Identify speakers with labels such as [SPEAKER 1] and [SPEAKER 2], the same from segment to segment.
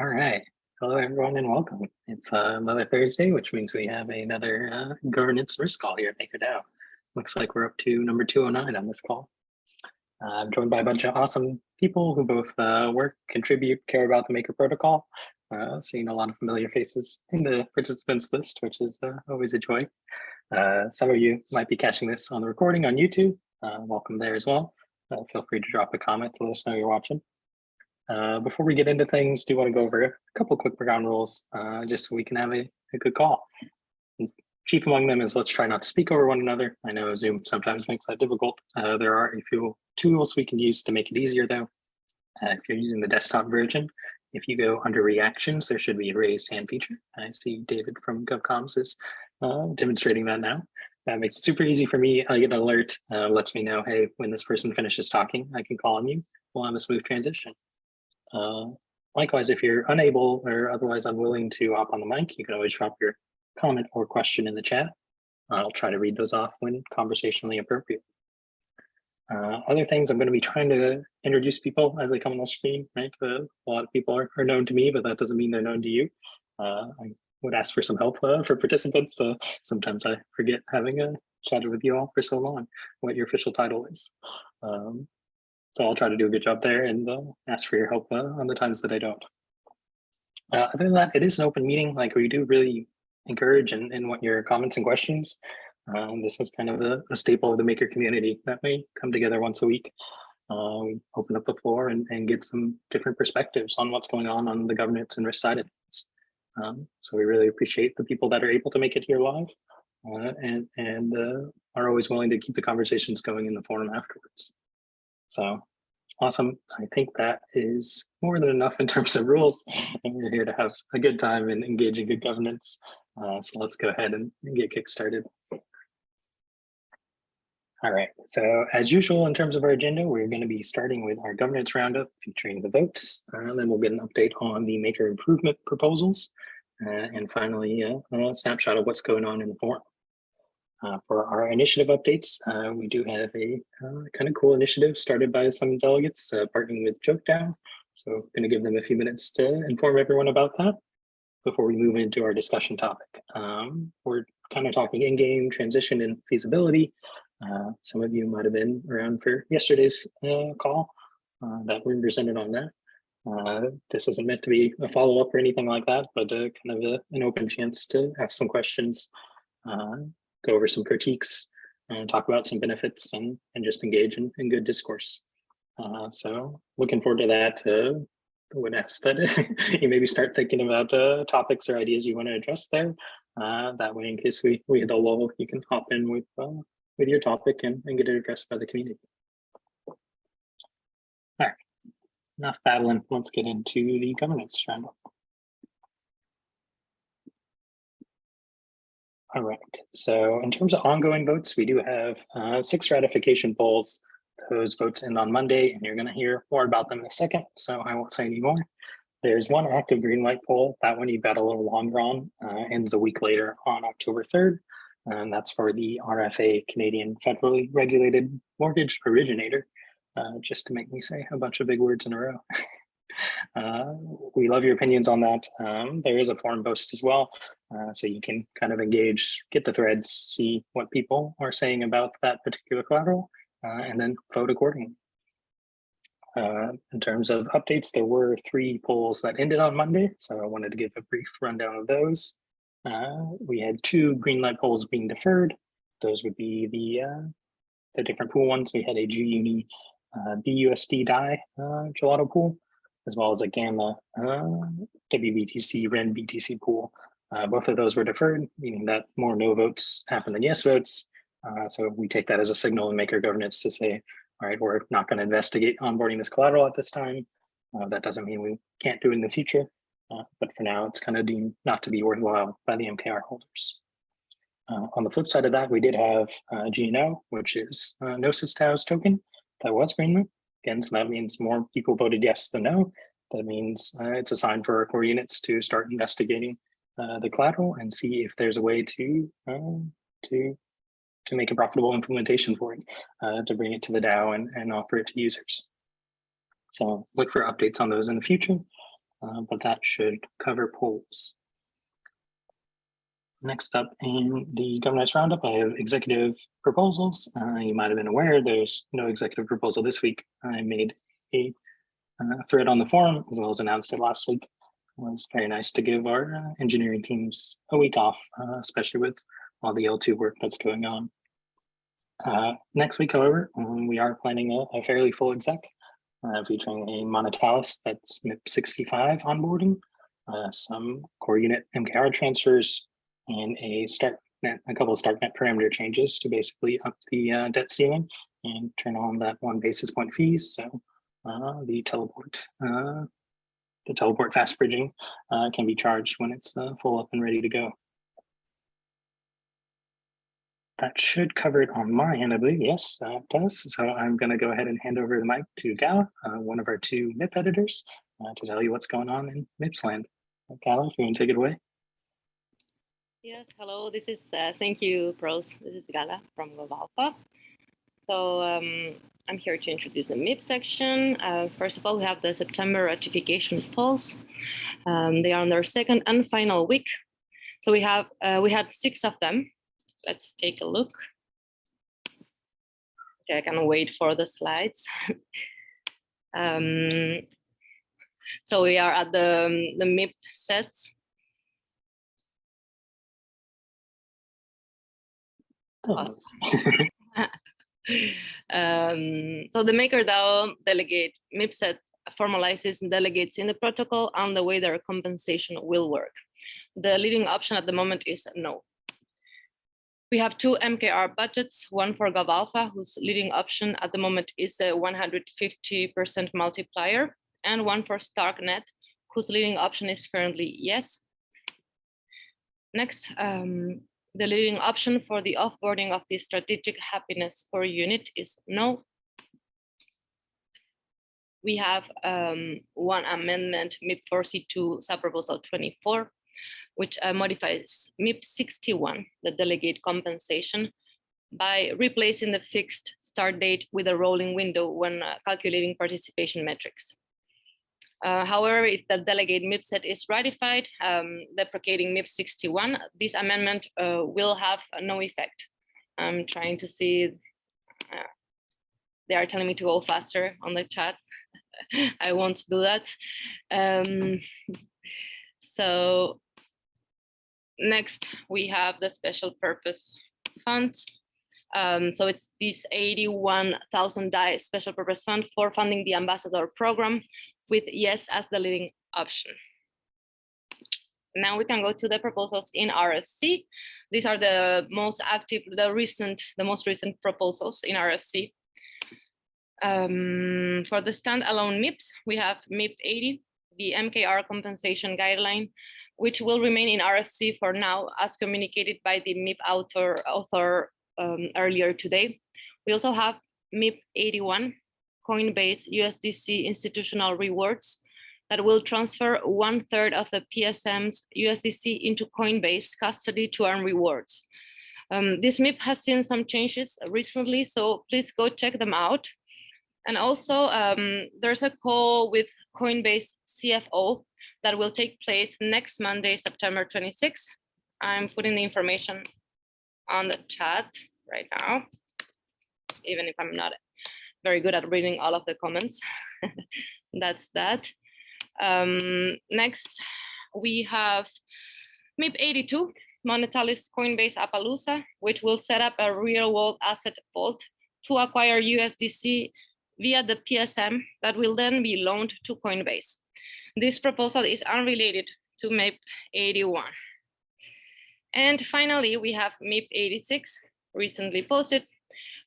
[SPEAKER 1] All right. Hello, everyone, and welcome. It's another Thursday, which means we have another governance risk call here at MakerDAO. Looks like we're up to number 209 on this call. I'm joined by a bunch of awesome people who both work, contribute, care about the Maker protocol. Seeing a lot of familiar faces in the participants list, which is always a joy. Some of you might be catching this on the recording on YouTube. Welcome there as well. Feel free to drop a comment to let us know you're watching. Before we get into things, do want to go over a couple quick ground rules, just so we can have a good call. And chief among them is let's try not to speak over one another. I know Zoom sometimes makes that difficult. There are a few tools we can use to make it easier though. If you're using the desktop version, if you go under reactions, there should be a raised hand feature. I see David from GovComms is demonstrating that now. That makes it super easy for me. I get an alert, lets me know, hey, when this person finishes talking, I can call on you. We'll have a smooth transition. Likewise, if you're unable or otherwise unwilling to hop on the mic, you can always drop your comment or question in the chat. I'll try to read those off when conversationally appropriate. Other things, I'm going to be trying to introduce people as they come on the screen, right? A lot of people are known to me, but that doesn't mean they're known to you. I would ask for some help for participants. Sometimes I forget, having chatted with you all for so long, what your official title is. So I'll try to do a good job there and ask for your help on the times that I don't. Other than that, it is an open meeting. Like, we do really encourage and want your comments and questions. This is kind of a staple of the Maker community that we come together once a week. We open up the floor and get some different perspectives on what's going on the governance and risk side of things. So we really appreciate the people that are able to make it here live and are always willing to keep the conversations going in the forum afterwards. So awesome. I think that is more than enough in terms of rules. And we're here to have a good time and engage in good governance. So let's go ahead and get kickstarted. All right. So as usual, in terms of our agenda, we're going to be starting with our governance roundup featuring the votes. And then we'll get an update on the Maker improvement proposals. And finally, a snapshot of what's going on in the forum. For our initiative updates, we do have a kind of cool initiative started by some delegates partnering with JokeDAO. So I'm going to give them a few minutes to inform everyone about that before we move into our discussion topic. We're kind of talking in-game transition and feasibility. Some of you might have been around for yesterday's call that we presented on that. This isn't meant to be a follow-up or anything like that, but kind of an open chance to ask some questions, go over some critiques, and talk about some benefits and just engage in good discourse. So looking forward to that. I would ask that you maybe start thinking about topics or ideas you want to address there. That way, in case we hit a lull, you can hop in with your topic and get it addressed by the community. All right, enough babbling. Let's get into the governance roundup. All right, so in terms of ongoing votes, we do have 6 ratification polls. Those votes end on Monday, and you're going to hear more about them in a second, so I won't say any more. There's one active green light poll. That one you've got a little longer on, ends a week later on October 3rd, and that's for the RFA, Canadian Federally Regulated Mortgage Originator, just to make me say a bunch of big words in a row. We love your opinions on that. There is a forum post as well, so you can kind of engage, get the threads, see what people are saying about that particular collateral, and then vote accordingly. In terms of updates, there were 3 polls that ended on Monday, so I wanted to give a brief rundown of those. We had 2 green light polls being deferred. Those would be the different pool ones. We had a GUNI BUSD DAI gelato pool, as well as a Gamma WBTC REN BTC pool. Both of those were deferred, meaning that more no votes happen than yes votes. So we take that as a signal in Maker governance to say, all right, we're not going to investigate onboarding this collateral at this time. That doesn't mean we can't do it in the future, but for now, it's kind of deemed not to be worthwhile by the MKR holders. On the flip side of that, we did have GNO, which is Gnosis DAO's token that was greenlit. Again, so that means more people voted yes than no. That means it's a sign for our core units to start investigating the collateral and see if there's a way to make a profitable implementation for it, to bring it to the DAO and offer it to users. So look for updates on those in the future. but that should cover polls. Next up in the governance roundup, I have executive proposals. You might have been aware there's no executive proposal this week. I made a thread on the forum as well as announced it last week. It was very nice to give our engineering teams a week off, especially with all the L2 work that's going on. Next week, however, we are planning a fairly full exec, featuring a Monetalis that's MIP 65 onboarding, some core unit MKR transfers, and a couple of StarkNet parameter changes to basically up the debt ceiling and turn on that 1 basis point fees. So the teleport fast bridging can be charged when it's full up and ready to go. That should cover it on my end, I believe. Yes, that does. So I'm going to go ahead and hand over the mic to Gala, one of our 2 MIP editors, to tell you what's going on in MIPS land. Gala, if you want to take it away.
[SPEAKER 2] Yes, hello, this is, thank you, pros. This is Gala from 𝘊𝘆𝘆𝘆𝘆. So I'm here to introduce the MIP section. First of all, we have the September ratification polls. They are on their 2nd and final week. So we had 6 of them. Let's take a look. Okay, I can wait for the slides. So we are at the MIP sets.
[SPEAKER 1] Oh.
[SPEAKER 2] So the MakerDAO delegate MIP set formalizes delegates in the protocol and the way their compensation will work. The leading option at the moment is no. We have 2 MKR budgets, one for 𝘍𝑎𝑙𝑝ℎ, whose leading option at the moment is a 150% multiplier, and one for StarkNet, whose leading option is currently yes. Next, the leading option for the offboarding of the strategic happiness core unit is no. We have one amendment, MIP 4C2 subproposal 24, which modifies MIP 61, the delegate compensation, by replacing the fixed start date with a rolling window when calculating participation metrics. However, if the delegate MIP set is ratified, deprecating MIP 61, this amendment will have no effect. I'm trying to see, they are telling me to go faster on the chat. I won't do that. So next, we have the special purpose funds. So it's this 81,000 DAI special purpose fund for funding the ambassador program with yes as the leading option. Now we can go to the proposals in RFC. These are the most active, the most recent proposals in RFC. For the standalone MIPs, we have MIP 80, the MKR compensation guideline, which will remain in RFC for now, as communicated by the MIP author earlier today. We also have MIP 81, Coinbase USDC institutional rewards, that will transfer 1/3 of the PSM's USDC into Coinbase custody to earn rewards. This MIP has seen some changes recently, so please go check them out. And also there's a call with Coinbase CFO that will take place next Monday, September 26th. I'm putting the information on the chat right now, even if I'm not very good at reading all of the comments. That's that. Next, we have MIP 82, Monetalis Coinbase Appaloosa, which will set up a real-world asset vault to acquire USDC via the PSM that will then be loaned to Coinbase. This proposal is unrelated to MIP 81. And finally, we have MIP 86, recently posted,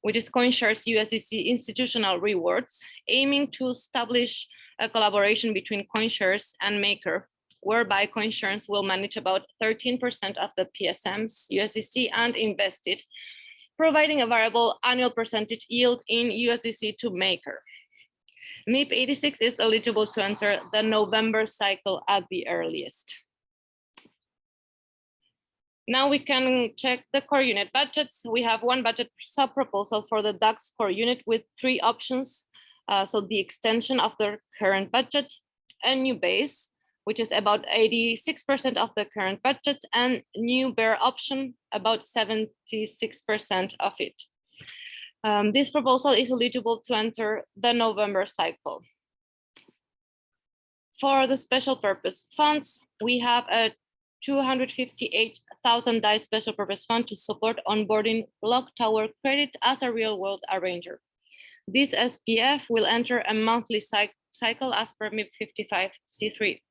[SPEAKER 2] which is CoinShares USDC institutional rewards, aiming to establish a collaboration between CoinShares and Maker, whereby CoinShares will manage about 13% of the PSM's USDC and invest it, providing a variable annual percentage yield in USDC to Maker. MIP 86 is eligible to enter the November cycle at the earliest. Now we can check the core unit budgets. We have one budget sub-proposal for the DAX core unit with 3 options. So the extension of the current budget, a new base, which is about 86% of the current budget, and new bear option, about 76% of it. This proposal is eligible to enter the November cycle. For the special purpose funds, we have a 258,000 DAI special purpose fund to support onboarding Block Tower Credit as a real world arranger. This SPF will enter a monthly cycle as per MIP 55C3.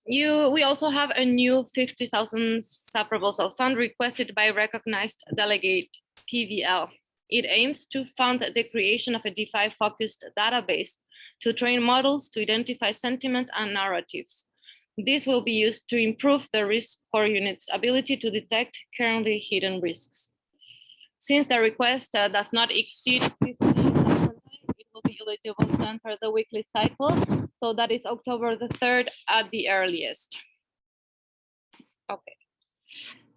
[SPEAKER 2] We also have a new 50,000 sub-proposal fund requested by recognized delegate PVL. It aims to fund the creation of a DeFi-focused database to train models to identify sentiment and narratives. This will be used to improve the risk core unit's ability to detect currently hidden risks. Since the request does not exceed 15,000, it will be eligible to enter the weekly cycle. So that is October the 3rd at the earliest. Okay.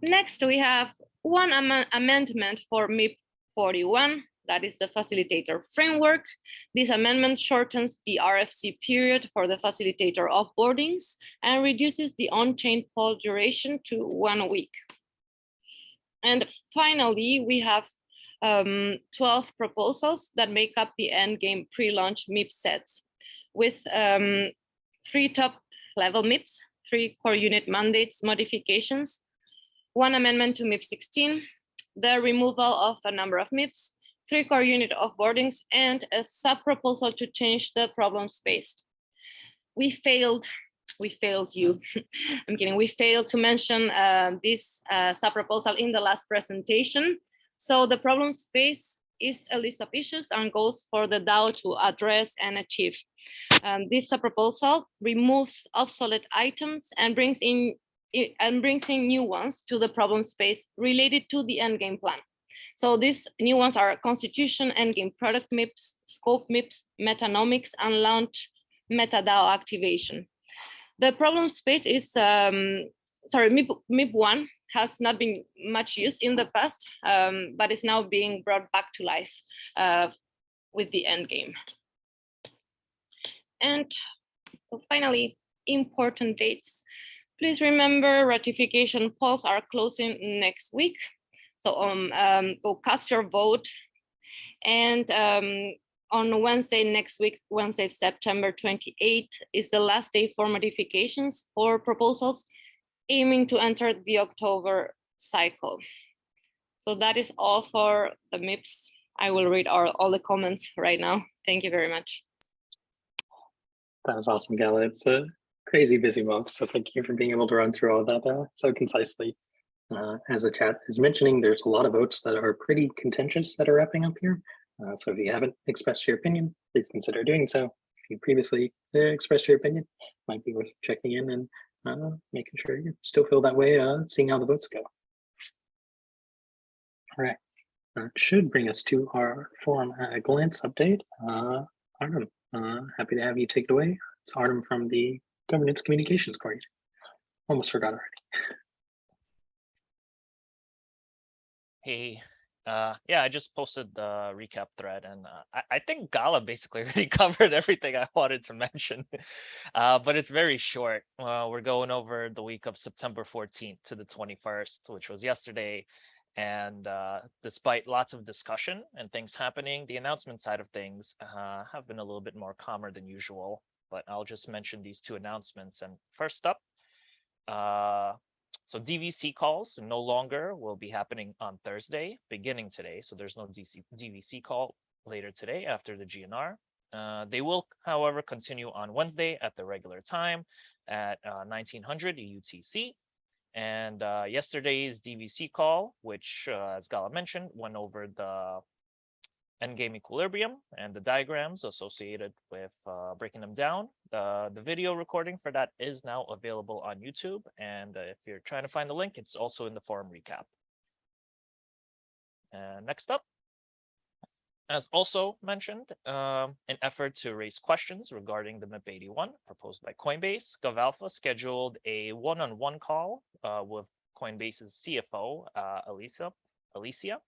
[SPEAKER 2] Next, we have one amendment for MIP 41, that is the facilitator framework. This amendment shortens the RFC period for the facilitator offboardings and reduces the on-chain poll duration to 1 week. And finally, we have 12 proposals that make up the endgame pre-launch MIP sets with 3 top-level MIPs, 3 core unit mandates modifications, 1 amendment to MIP 16, the removal of a number of MIPs, 3 core unit offboardings, and a sub-proposal to change the problem space. We failed you. I'm kidding. We failed to mention this sub-proposal in the last presentation. So the problem space is a list of issues and goals for the DAO to address and achieve. This sub-proposal removes obsolete items and brings in new ones to the problem space related to the endgame plan. So these new ones are constitution, endgame product MIPs, scope MIPs, metanomics, and launch MetaDAO activation. The problem space is, MIP 1 has not been much used in the past, but is now being brought back to life with the endgame. And so finally, important dates. Please remember ratification polls are closing next week. So go cast your vote. And on Wednesday next week, Wednesday, September 28th, is the last day for modifications for proposals aiming to enter the October cycle. So that is all for the MIPs. I will read all the comments right now. Thank you very much.
[SPEAKER 1] That was awesome, Gala. It's a crazy busy month, so thank you for being able to run through all that so concisely. As the chat is mentioning, there's a lot of votes that are pretty contentious that are wrapping up here. So if you haven't expressed your opinion, please consider doing so. If you previously expressed your opinion, it might be worth checking in and making sure you still feel that way, seeing how the votes go. All right, should bring us to our forum glance update. Artem, happy to have you take it away. It's Artem from the Governance Communications Coordinator. Almost forgot already.
[SPEAKER 3] Hey, yeah, I just posted the recap thread, and I think Gala basically already covered everything I wanted to mention, but it's very short. We're going over the week of September 14th to the 21st, which was yesterday, and despite lots of discussion and things happening, the announcement side of things have been a little bit more calmer than usual, but I'll just mention these 2 announcements. And first up, so DVC calls no longer will be happening on Thursday, beginning today. So there's no DVC call later today after the GNR. They will, however, continue on Wednesday at the regular time at 1900 UTC. And yesterday's DVC call, which, as Gala mentioned, went over the endgame equilibrium and the diagrams associated with breaking them down. The video recording for that is now available on YouTube. And if you're trying to find the link, it's also in the forum recap. And next up, as also mentioned, an effort to raise questions regarding the MIP 81 proposed by Coinbase, GovAlpha scheduled a one-on-one call with Coinbase's CFO, Alicia.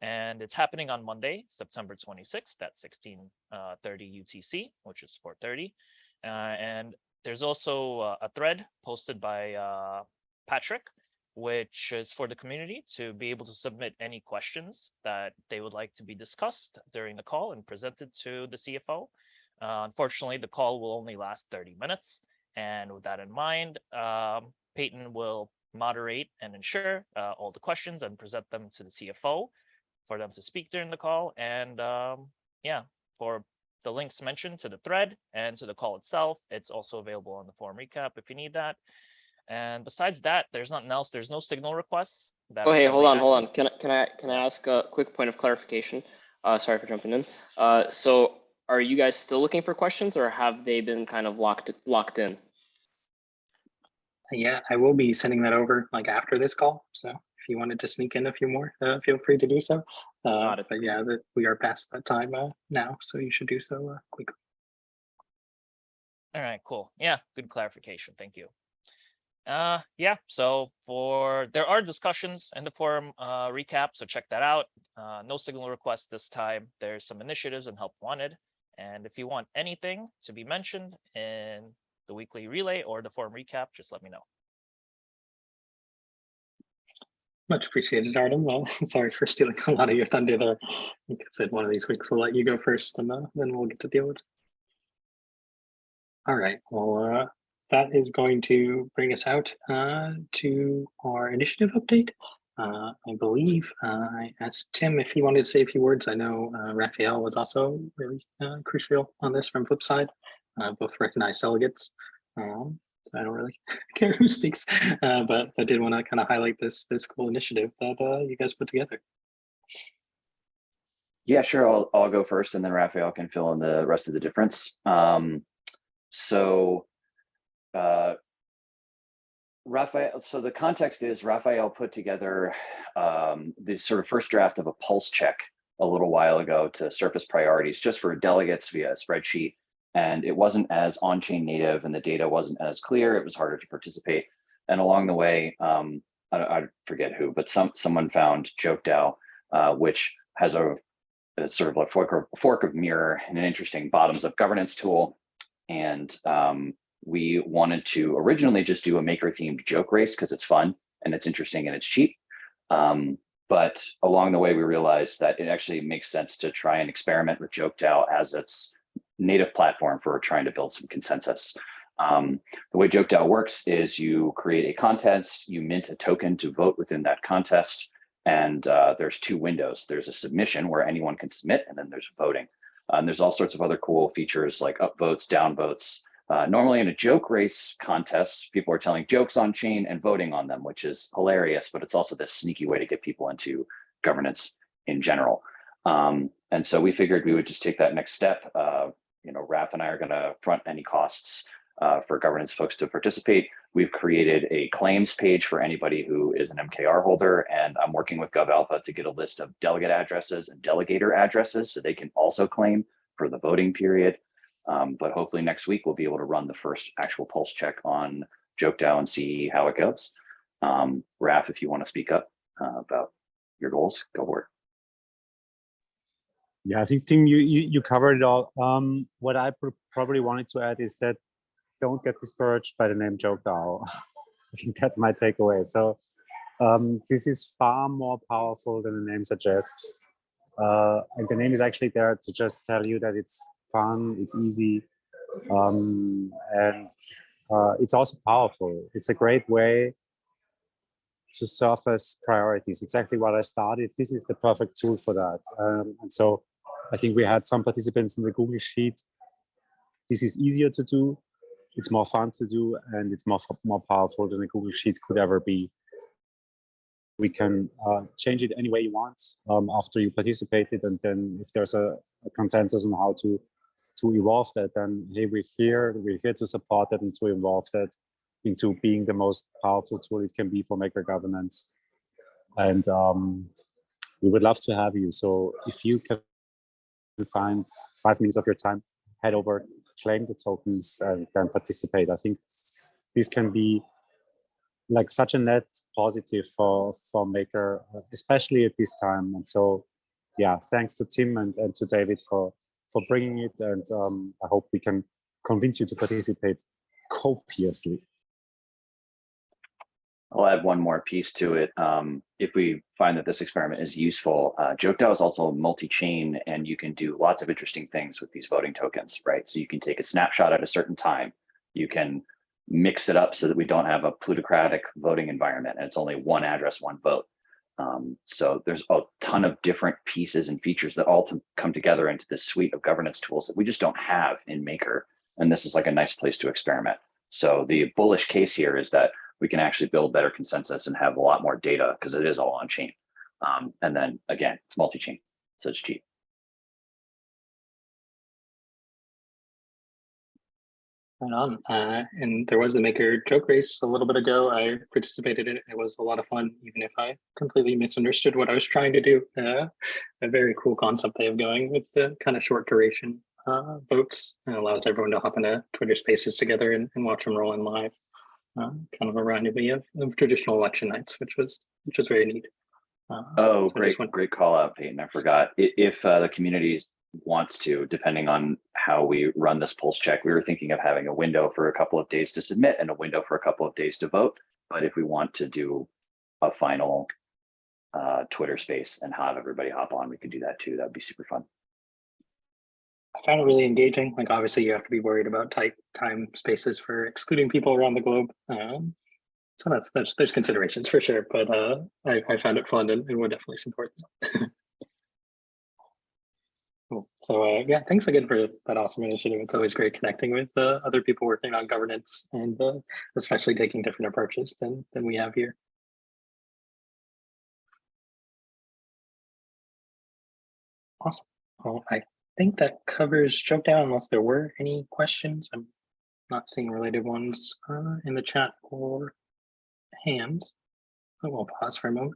[SPEAKER 3] And it's happening on Monday, September 26th at 16:30 UTC, which is 4:30. And there's also a thread posted by Patrick, which is for the community to be able to submit any questions that they would like to be discussed during the call and presented to the CFO. Unfortunately, the call will only last 30 minutes. And with that in mind, Peyton will moderate and ensure all the questions and present them to the CFO for them to speak during the call. And yeah, for the links mentioned to the thread and to the call itself, it's also available on the forum recap if you need that. And besides that, there's nothing else. There's no signal requests.
[SPEAKER 4] Oh, hey, hold on. Can I ask a quick point of clarification? Sorry for jumping in. So are you guys still looking for questions, or have they been kind of locked in?
[SPEAKER 1] Yeah, I will be sending that over like after this call. So if you wanted to sneak in a few more, feel free to do so. But yeah, we are past that time now, so you should do so quickly.
[SPEAKER 3] All right, cool. Yeah, good clarification. Thank you. Yeah, so there are discussions in the forum recap, so check that out. No signal requests this time. There's some initiatives and help wanted. And if you want anything to be mentioned in the weekly relay or the forum recap, just let me know.
[SPEAKER 1] Much appreciated, Artem. Sorry for stealing a lot of your thunder there. Like I said, one of these weeks we'll let you go first, and then we'll get to deal with it. All right, well, that is going to bring us out to our initiative update. I believe I asked Tim if he wanted to say a few words. I know Raphael was also really crucial on this from Flipside, both recognized delegates. I don't really care who speaks, but I did want to kind of highlight this cool initiative that you guys put together.
[SPEAKER 5] Yeah, sure. I'll go first, and then Raphael can fill in the rest of the difference. Raphael, so the context is Raphael put together the sort of first draft of a pulse check a little while ago to surface priorities just for delegates via a spreadsheet. And it wasn't as on-chain native and the data wasn't as clear. It was harder to participate. And along the way, I forget who, but someone found JokeDAO, which has a sort of a fork of Mirror and an interesting bottoms-up governance tool. And we wanted to originally just do a maker-themed joke race because it's fun and it's interesting and it's cheap. But along the way, we realized that it actually makes sense to try and experiment with JokeDAO as its native platform for trying to build some consensus. The way JokeDAO works is you create a contest, you mint a token to vote within that contest, and there's two windows. There's a submission where anyone can submit, and then there's voting. And there's all sorts of other cool features like upvotes, downvotes. Normally in a joke race contest, people are telling jokes on chain and voting on them, which is hilarious, but it's also this sneaky way to get people into governance in general. And so we figured we would just take that next step. Raph and I are going to front any costs for governance folks to participate. We've created a claims page for anybody who is an MKR holder, and I'm working with GovAlpha to get a list of delegate addresses and delegator addresses so they can also claim for the voting period. But hopefully next week we'll be able to run the first actual pulse check on JokeDAO and see how it goes. Raph, if you want to speak up about your goals, go for it.
[SPEAKER 6] Yeah, I think Tim, you covered it all. What I probably wanted to add is that don't get discouraged by the name JokeDAO. I think that's my takeaway. So this is far more powerful than the name suggests. And the name is actually there to just tell you that it's fun, it's easy, and it's also powerful. It's a great way to surface priorities. Exactly what I started. This is the perfect tool for that. And so I think we had some participants in the Google Sheet. This is easier to do. It's more fun to do, and it's more powerful than a Google Sheet could ever be. We can change it any way you want after you participated, and then if there's a consensus on how to evolve that, then hey, we're here to support that and to evolve that into being the most powerful tool it can be for maker governance. And we would love to have you. So if you can find 5 minutes of your time, head over, claim the tokens, and then participate. I think this can be like such a net positive for maker, especially at this time. And so, yeah, thanks to Tim and to David for bringing it. And I hope we can convince you to participate copiously.
[SPEAKER 5] I'll add one more piece to it. If we find that this experiment is useful, JokeDAO is also multi-chain, and you can do lots of interesting things with these voting tokens, right? So you can take a snapshot at a certain time. You can mix it up so that we don't have a plutocratic voting environment, and it's only one address, one vote. So there's a ton of different pieces and features that all come together into this suite of governance tools that we just don't have in Maker. And this is like a nice place to experiment. So the bullish case here is that we can actually build better consensus and have a lot more data because it is all on chain. And then again, it's multi-chain, so it's cheap.
[SPEAKER 1] Right on. And there was the Maker joke race a little bit ago. I participated in it. It was a lot of fun, even if I completely misunderstood what I was trying to do. A very cool concept they have going with the kind of short duration votes, and allows everyone to hop into Twitter spaces together and watch them roll in live. Kind of reminded me of traditional election nights, which was very neat.
[SPEAKER 5] Oh,
[SPEAKER 1] so
[SPEAKER 5] great call out, Peyton. I forgot. If the community wants to, depending on how we run this pulse check, we were thinking of having a window for a couple of days to submit and a window for a couple of days to vote. But if we want to do a final Twitter space and have everybody hop on, we could do that too. That'd be super fun.
[SPEAKER 1] I found it really engaging. Like, obviously you have to be worried about tight time spaces for excluding people around the globe. So there's considerations for sure, but I found it fun and would definitely support that. Cool. So yeah, thanks again for that awesome initiative. It's always great connecting with other people working on governance, and especially taking different approaches than we have here. Awesome. Well, I think that covers JokeDAO, unless there were any questions. I'm not seeing related ones in the chat or hands. I will pause for a moment.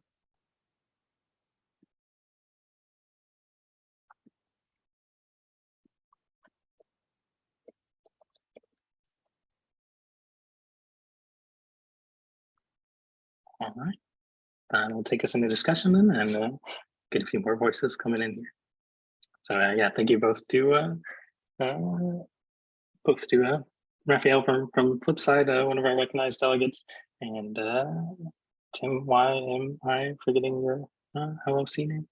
[SPEAKER 1] All right, we'll take us into discussion then, and get a few more voices coming in here. So yeah, thank you both to Raphael from Flipside, one of our recognized delegates, and Tim, why am I forgetting your LLC name?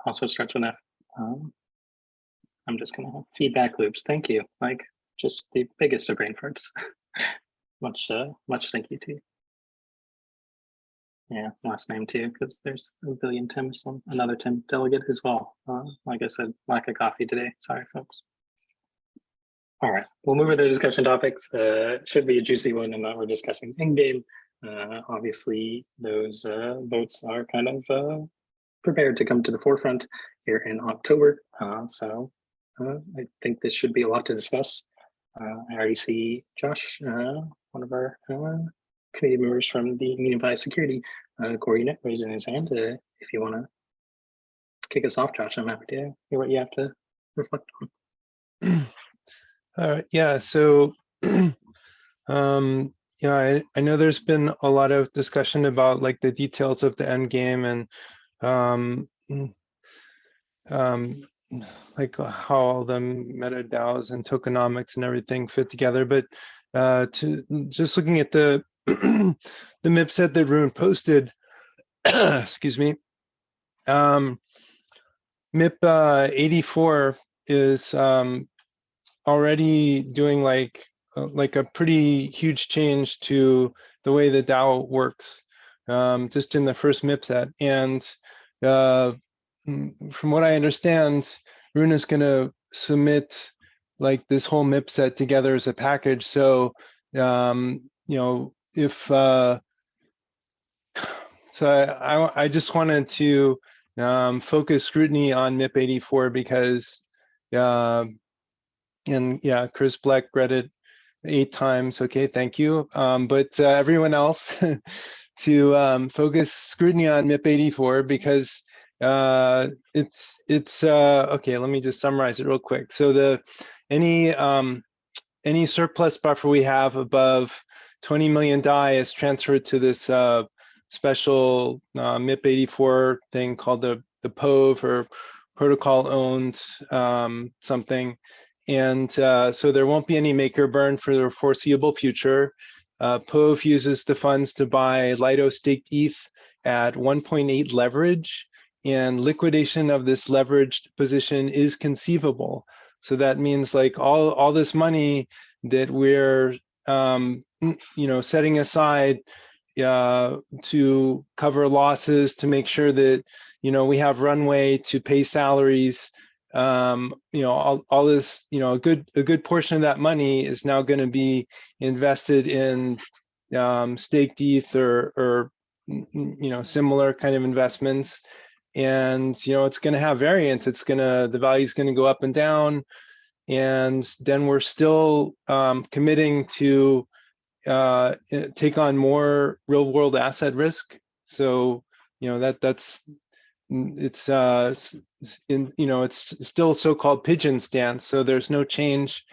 [SPEAKER 1] Also starts with F. I'm just gonna have feedback loops. Thank you. Like, just the biggest of brain farts. much thank you to you. Yeah, last name too, because there's a billion Tims, another Tim delegate as well. Like I said, lack of coffee today. Sorry, folks. All right, we'll move into discussion topics. Should be a juicy one in that we're discussing EndGame. Obviously, those votes are kind of prepared to come to the forefront here in October. So I think this should be a lot to discuss. I already see Josh, one of our committee members from the 𝘰𝘳𝘳𝘳 security core unit, raising his hand. If you want to kick us off, Josh, I'm happy to hear what you have to reflect on.
[SPEAKER 7] Yeah, so yeah, I know there's been a lot of discussion about like the details of the EndGame and like how all the meta DAOs and tokenomics and everything fit together. But to just looking at the the MIP set that Rune posted, excuse me, MIP 84 is already doing like a pretty huge change to the way the DAO works, just in the first MIP set. And from what I understand, Rune is going to submit like this whole MIP set together as a package. So you know, if so I just wanted to focus scrutiny on MIP 84 because and yeah, Chris Black read it 8 times. Okay, thank you. But everyone else to focus scrutiny on MIP 84 because it's okay. Let me just summarize it real quick. So any surplus buffer we have above 20 million DAI is transferred to this special MIP 84 thing called the POV or protocol owned something. And so there won't be any maker burn for the foreseeable future. POVE uses the funds to buy Lido staked ETH at 1.8 leverage, and liquidation of this leveraged position is conceivable. So that means like all this money that we're setting aside to cover losses, to make sure that we have runway to pay salaries. All this, a good portion of that money is now going to be invested in staked ETH or similar kind of investments. And it's going to have variance. The value is going to go up and down. And then we're still committing to take on more real world asset risk. So it's still so-called pigeon stance. So there's no change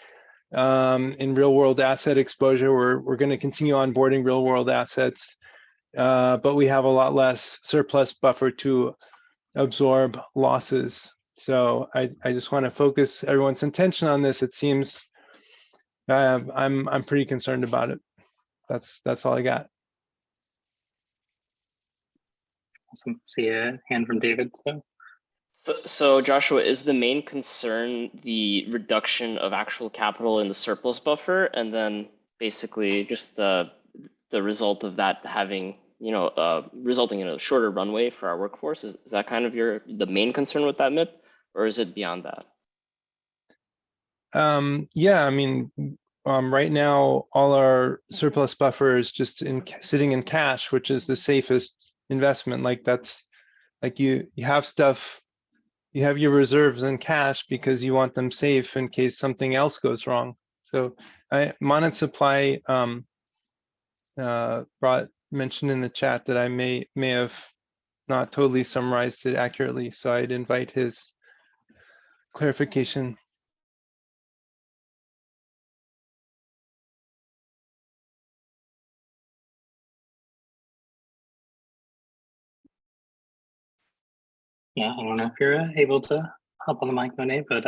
[SPEAKER 7] in real world asset exposure. We're going to continue onboarding real world assets, but we have a lot less surplus buffer to absorb losses. So I just want to focus everyone's attention on this. It seems I'm pretty concerned about it. That's all I got.
[SPEAKER 1] Awesome. See a hand from David.
[SPEAKER 4] So Joshua, is the main concern the reduction of actual capital in the surplus buffer, and then basically just the result of that having resulting in a shorter runway for our workforce? Is that kind of the main concern with that MIP, or is it beyond that?
[SPEAKER 7] Yeah, I mean, right now all our surplus buffer is just sitting in cash, which is the safest investment. Like that's like you have stuff, you have your reserves in cash because you want them safe in case something else goes wrong. So Monet Supply mentioned in the chat that I may have not totally summarized it accurately, so I'd invite his clarification.
[SPEAKER 1] Yeah, I don't know if you're able to hop on the mic, Monet, but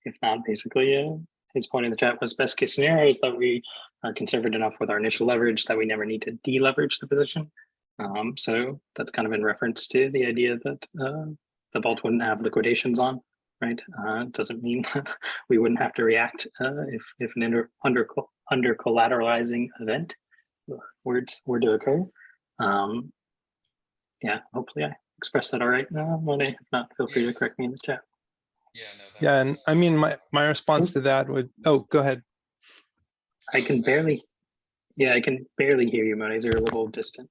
[SPEAKER 1] if not, basically his point in the chat was best case scenario is that we are conservative enough with our initial leverage that we never need to deleverage the position. So that's kind of in reference to the idea that the vault wouldn't have liquidations on, right? Doesn't mean we wouldn't have to react if an under collateralizing event were to occur. Yeah, hopefully I expressed that all right now, Monet. If not, feel free to correct me in the chat.
[SPEAKER 8] Yeah, no.
[SPEAKER 7] Yeah, and I mean my response to that would. Oh, go ahead.
[SPEAKER 1] I can barely. Yeah, I can barely hear you, Monet. You're a little distant.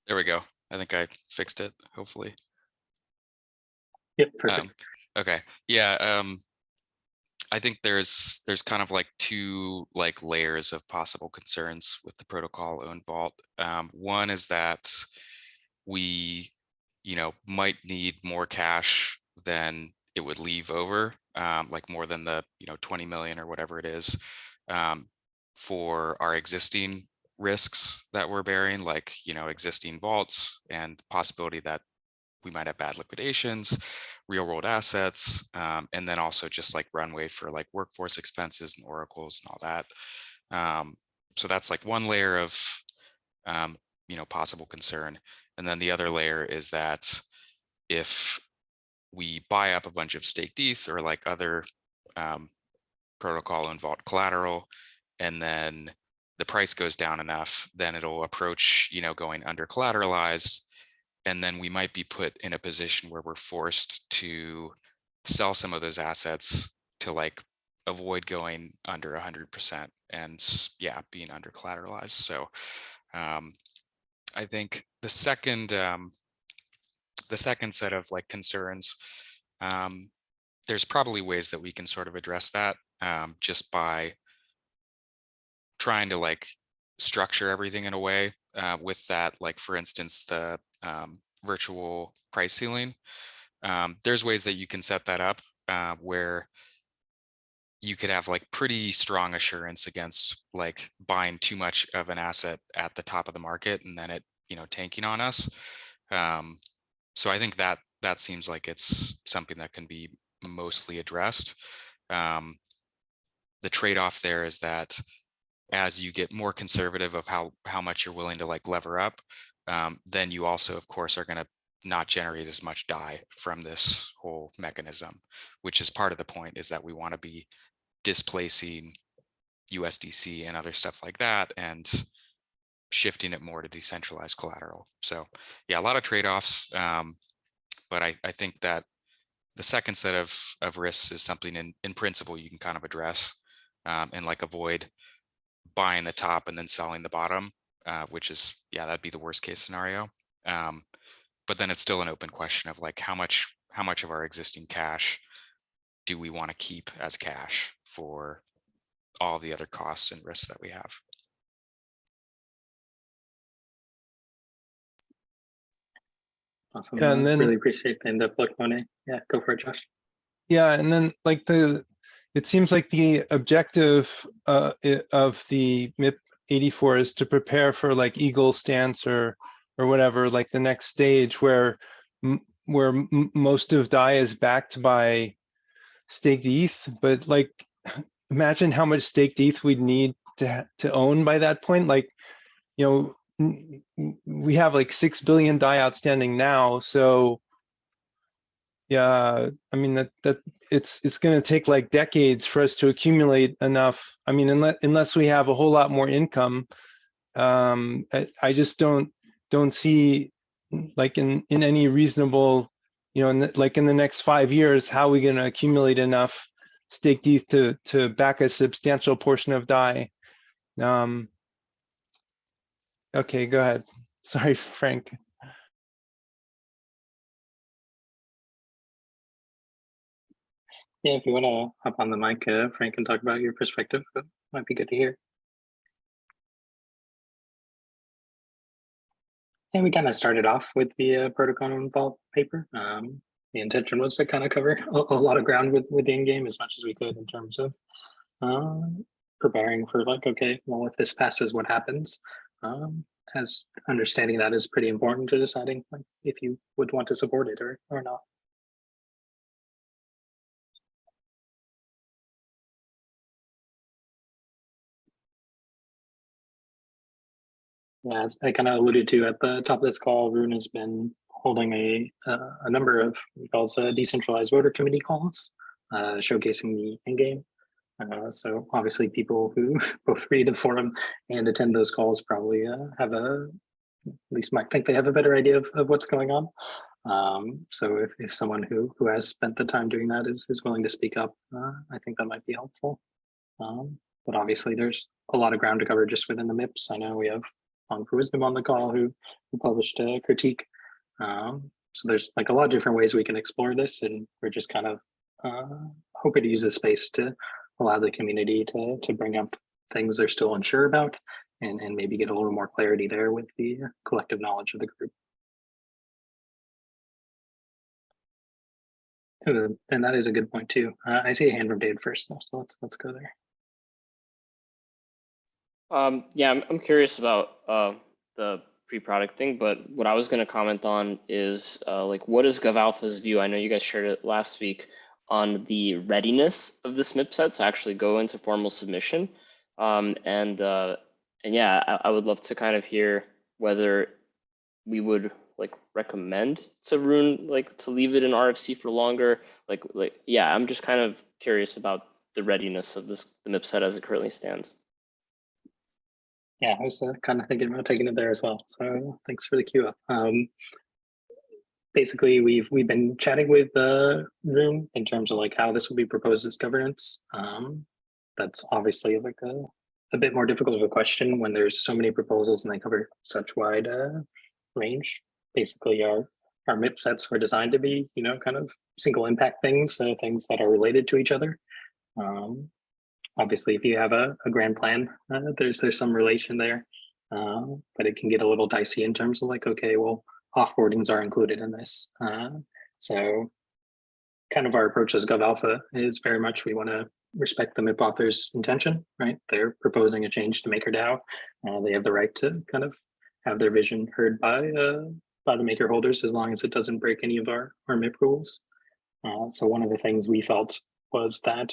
[SPEAKER 8] There we go. I think I fixed it, hopefully.
[SPEAKER 1] Yep, perfect.
[SPEAKER 8] Okay. Yeah. I think there's kind of like two layers of possible concerns with the protocol owned vault. One is that we, might need more cash than it would leave over, like more than the 20 million or whatever it is, for our existing risks that we're bearing, like existing vaults and possibility that we might have bad liquidations, real world assets, and then also just like runway for like workforce expenses and oracles and all that. So that's like one layer of possible concern. And then the other layer is that if we buy up a bunch of staked ETH or like other protocol involved collateral, and then the price goes down enough, then it'll approach, going under collateralized. And then we might be put in a position where we're forced to sell some of those assets to like avoid going under 100% and being under collateralized. So I think the second set of like concerns, there's probably ways that we can sort of address that just by trying to like structure everything in a way with that, like for instance, the virtual price ceiling. There's ways that you can set that up where you could have like pretty strong assurance against like buying too much of an asset at the top of the market and then it tanking on us. So I think that that seems like it's something that can be mostly addressed. The trade-off there is that as you get more conservative of how much you're willing to like lever up, then you also, of course, are going to not generate as much DAI from this whole mechanism, which is part of the point, is that we want to be displacing USDC and other stuff like that and shifting it more to decentralized collateral. So yeah, a lot of trade-offs, but I think that the second set of risks is something in principle you can kind of address, and like avoid buying the top and then selling the bottom, which is, yeah, that'd be the worst case scenario. But then it's still an open question of like how much of our existing cash do we want to keep as cash for all the other costs and risks that we have.
[SPEAKER 1] Awesome.
[SPEAKER 7] Yeah, and then-
[SPEAKER 1] really appreciate the in-depth look, Monet. Yeah, go for it, Josh.
[SPEAKER 7] Yeah, and then like it seems like the objective of the MIP 84 is to prepare for like Eagle stance or whatever, like the next stage where most of DAI is backed by staked ETH. But like, imagine how much staked ETH we'd need to own by that point. Like, you know, we have like 6 billion DAI outstanding now, so yeah, I mean that it's going to take like decades for us to accumulate enough. I mean, unless we have a whole lot more income, I just don't see like in any reasonable, you know, like in the next 5 years, how are we going to accumulate enough staked ETH to back a substantial portion of DAI. Okay, go ahead. Sorry, Frank.
[SPEAKER 1] Yeah, if you want to hop on the mic, Frank, and talk about your perspective, that might be good to hear. And we kind of started off with the protocol and vault paper. The intention was to kind of cover a lot of ground with the EndGame as much as we could in terms of preparing for like, okay, well, if this passes, what happens? As understanding that is pretty important to deciding like, if you would want to support it or not. Yeah, as I kind of alluded to at the top of this call, Rune has been holding a number of what he calls decentralized voter committee calls, showcasing the EndGame. So obviously people who both read the forum and attend those calls probably have at least might think they have a better idea of what's going on. So if someone who has spent the time doing that is willing to speak up, I think that might be helpful. But obviously there's a lot of ground to cover just within the MIPS. I know we have for Wisdom on the call who published a critique. So there's like a lot of different ways we can explore this, and we're just kind of hoping to use this space to allow the community to bring up things they're still unsure about and maybe get a little more clarity there with the collective knowledge of the group. And that is a good point too. I see a hand from David first though, so let's go there.
[SPEAKER 4] Yeah, I'm curious about the pre-product thing, but what I was going to comment on is like, what is GovAlpha's view? I know you guys shared it last week on the readiness of this MIP set to actually go into formal submission. And yeah, I would love to kind of hear whether we would like recommend to Rune like to leave it in RFC for longer. Like yeah, I'm just kind of curious about the readiness of the MIP set as it currently stands.
[SPEAKER 1] Yeah, I was kind of thinking about taking it there as well. So thanks for the queue up. Basically, we've been chatting with the room in terms of like how this will be proposed as governance. That's obviously like a bit more difficult of a question when there's so many proposals and they cover such wide range. Basically, our MIP sets were designed to be, you know, kind of single impact things, so things that are related to each other. Obviously, if you have a grand plan, there's some relation there, but it can get a little dicey in terms of like, okay, well, offboardings are included in this. So kind of our approach as GovAlpha is very much we want to respect the MIP author's intention, right? They're proposing a change to MakerDAO. They have the right to kind of have their vision heard by by the maker holders as long as it doesn't break any of our MIP rules. So one of the things we felt was that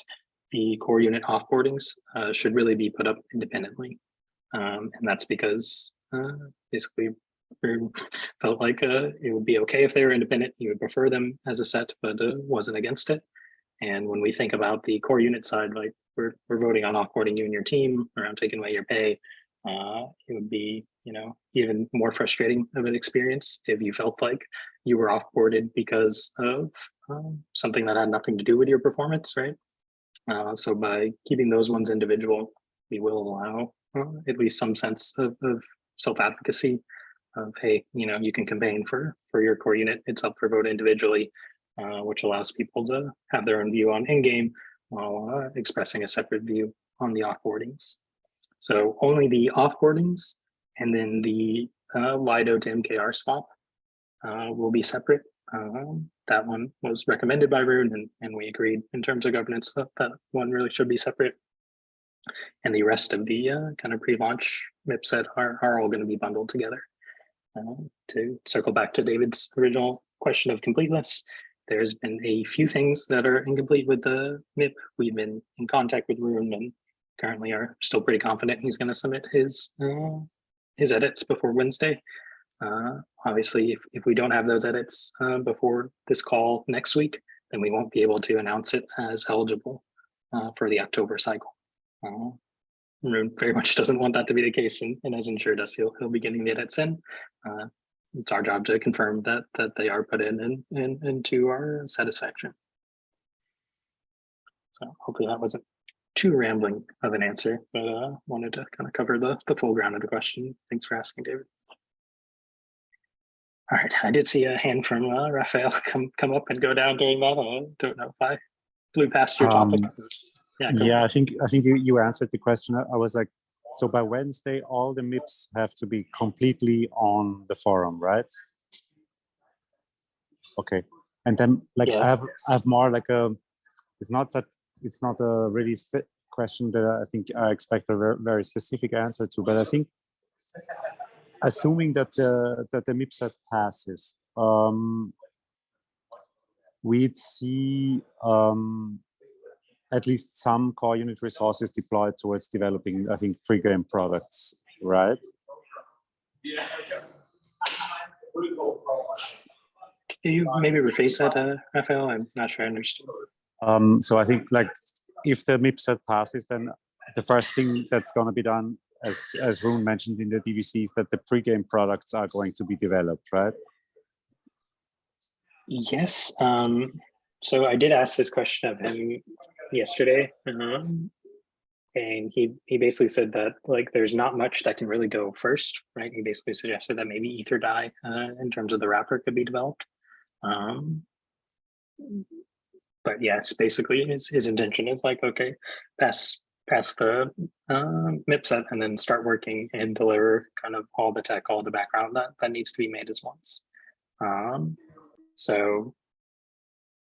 [SPEAKER 1] the core unit offboardings should really be put up independently. And that's because basically we felt like it would be okay if they were independent. You would prefer them as a set, but wasn't against it. And when we think about the core unit side, like we're voting on offboarding you and your team around taking away your pay, it would be, even more frustrating of an experience if you felt like you were offboarded because of something that had nothing to do with your performance, right? So by keeping those ones individual, we will allow at least some sense of self-advocacy of, hey, you can campaign for your core unit. It's up for vote individually, which allows people to have their own view on EndGame while expressing a separate view on the offboardings. So only the offboardings and then the Lido to MKR swap will be separate. That one was recommended by Rune, and we agreed in terms of governance that one really should be separate. And the rest of the kind of pre-launch MIP set are all going to be bundled together. To circle back to David's original question of completeness, there's been a few things that are incomplete with the MIP. We've been in contact with Rune and currently are still pretty confident he's going to submit his edits before Wednesday. Obviously, if we don't have those edits before this call next week, then we won't be able to announce it as eligible for the October cycle. Rune very much doesn't want that to be the case, and has ensured us he'll be getting the edits in. It's our job to confirm that they are put in and to our satisfaction. So hopefully that wasn't too rambling of an answer, but wanted to kind of cover the full ground of the question. Thanks for asking, David. All right, I did see a hand from Raphael come up and go down during that. I don't know if I blew past your topic.
[SPEAKER 6] Yeah, I think you answered the question. I was like, so by Wednesday, all the MIPs have to be completely on the forum, right? Okay, and then like I have more like it's not a really question that I think I expect a very specific answer to, but I think assuming that the MIP set passes, we'd see at least some core unit resources deployed towards developing, I think, pre-game products, right?
[SPEAKER 1] Yeah. Can you maybe rephrase that, Raphael? I'm not sure I understood.
[SPEAKER 6] So I think like if the MIP set passes, then the first thing that's going to be done, as Rune mentioned in the DVC, is that the pre-game products are going to be developed, right?
[SPEAKER 1] Yes. So I did ask this question of him yesterday, and he basically said that like there's not much that can really go first, right? He basically suggested that maybe 𝘧𝘪𝘴 in terms of the wrapper could be developed. But yes, basically his intention is like, okay, pass the MIP set and then start working and deliver kind of all the tech, all the background that needs to be made as once. So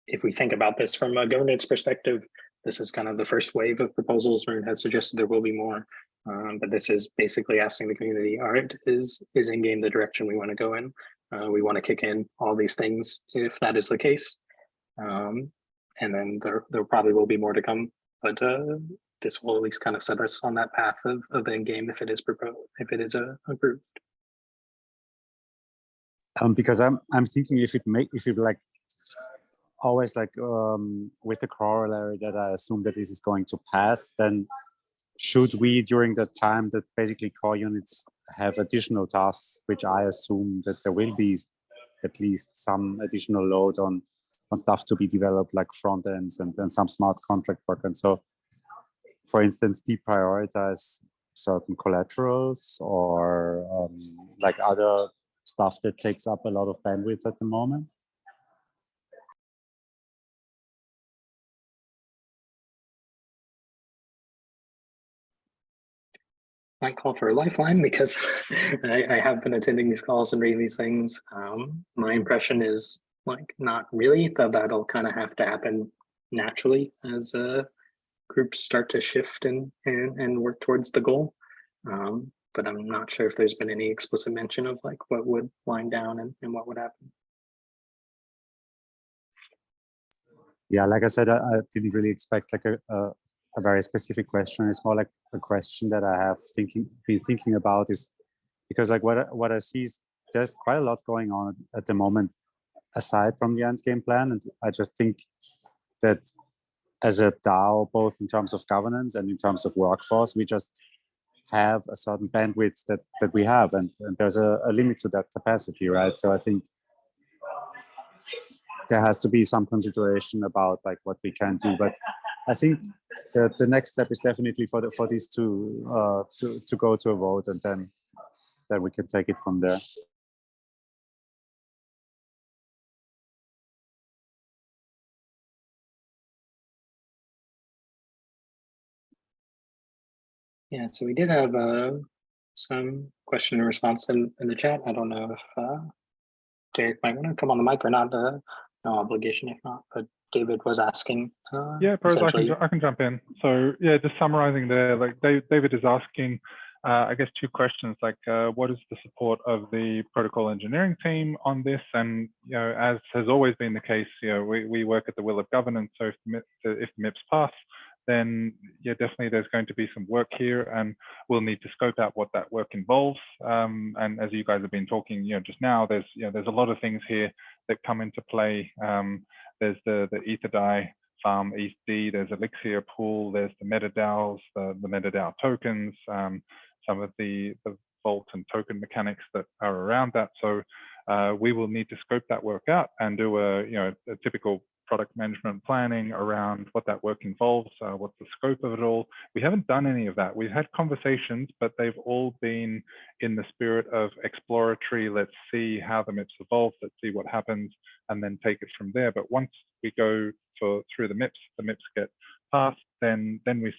[SPEAKER 1] if we think about this from a governance perspective, this is kind of the first wave of proposals. Rune has suggested there will be more, but this is basically asking the community, all right, is EndGame the direction we want to go in? We want to kick in all these things if that is the case. And then there probably will be more to come, but this will at least kind of set us on that path of EndGame if it is proposed, if it is approved.
[SPEAKER 6] Because I'm thinking if it like always like with the corollary that I assume that this is going to pass, then should we during the time that basically core units have additional tasks, which I assume that there will be at least some additional load on stuff to be developed like front ends and some smart contract work. And so, for instance, deprioritize certain collaterals or like other stuff that takes up a lot of bandwidth at the moment.
[SPEAKER 1] Might call for a lifeline because I have been attending these calls and reading these things. My impression is like not really, that'll kind of have to happen naturally as groups start to shift and work towards the goal. but I'm not sure if there's been any explicit mention of like what would wind down and what would happen.
[SPEAKER 6] Yeah, like I said, I didn't really expect like a very specific question. It's more like a question that I have been thinking about, is because like what I see is there's quite a lot going on at the moment aside from the endgame plan, and I just think that as a DAO, both in terms of governance and in terms of workforce, we just have a certain bandwidth that we have, and there's a limit to that capacity, right? So I think there has to be some consideration about like what we can do, but I think that the next step is definitely for these two to go to a vote, and then we can take it from there.
[SPEAKER 1] Yeah, so we did have some question and response in the chat. I don't know if Derek might want to come on the mic or not. No obligation if not, but David was asking.
[SPEAKER 9] Yeah, Pros, I can jump in. So yeah, just summarizing there, like David is asking, I guess, two questions, like what is the support of the protocol engineering team on this? And, you know, as has always been the case, you know, we work at the will of governance. So if the MIPs pass, then yeah, definitely there's going to be some work here, and we'll need to scope out what that work involves. And as you guys have been talking, you know, just now, there's a lot of things here that come into play. There's the 𝘰𝘱𝘰𝘗 farm ETH, there's Elixir pool, there's the MetaDAOs, the MetaDAO tokens, some of the vault and token mechanics that are around that. So we will need to scope that work out and do a typical product management planning around what that work involves, what's the scope of it all. We haven't done any of that. We've had conversations, but they've all been in the spirit of exploratory. Let's see how the MIPs evolve, let's see what happens, and then take it from there. But once we go through the MIPs get passed, then we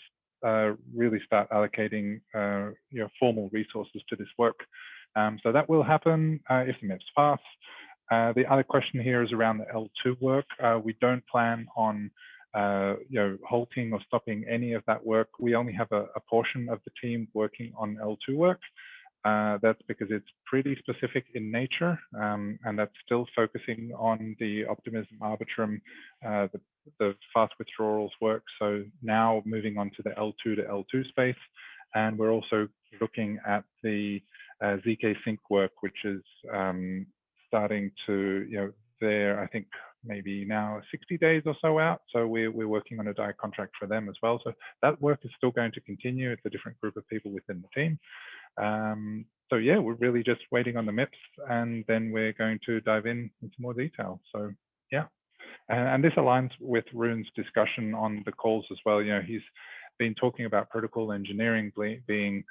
[SPEAKER 9] really start allocating formal resources to this work. So that will happen if the MIPs pass. The other question here is around the L2 work. We don't plan on halting or stopping any of that work. We only have a portion of the team working on L2 work. That's because it's pretty specific in nature, and that's still focusing on the optimism arbitrum, the fast withdrawals work. So now moving on to the L2 to L2 space, and we're also looking at the ZK sync work, which is starting to, they're, I think, maybe now 60 days or so out. So we're working on a DAI contract for them as well. So that work is still going to continue. It's a different group of people within the team. So yeah, we're really just waiting on the MIPs, and then we're going to dive into more detail. So yeah, and this aligns with Rune's discussion on the calls as well. He's been talking about protocol engineering being,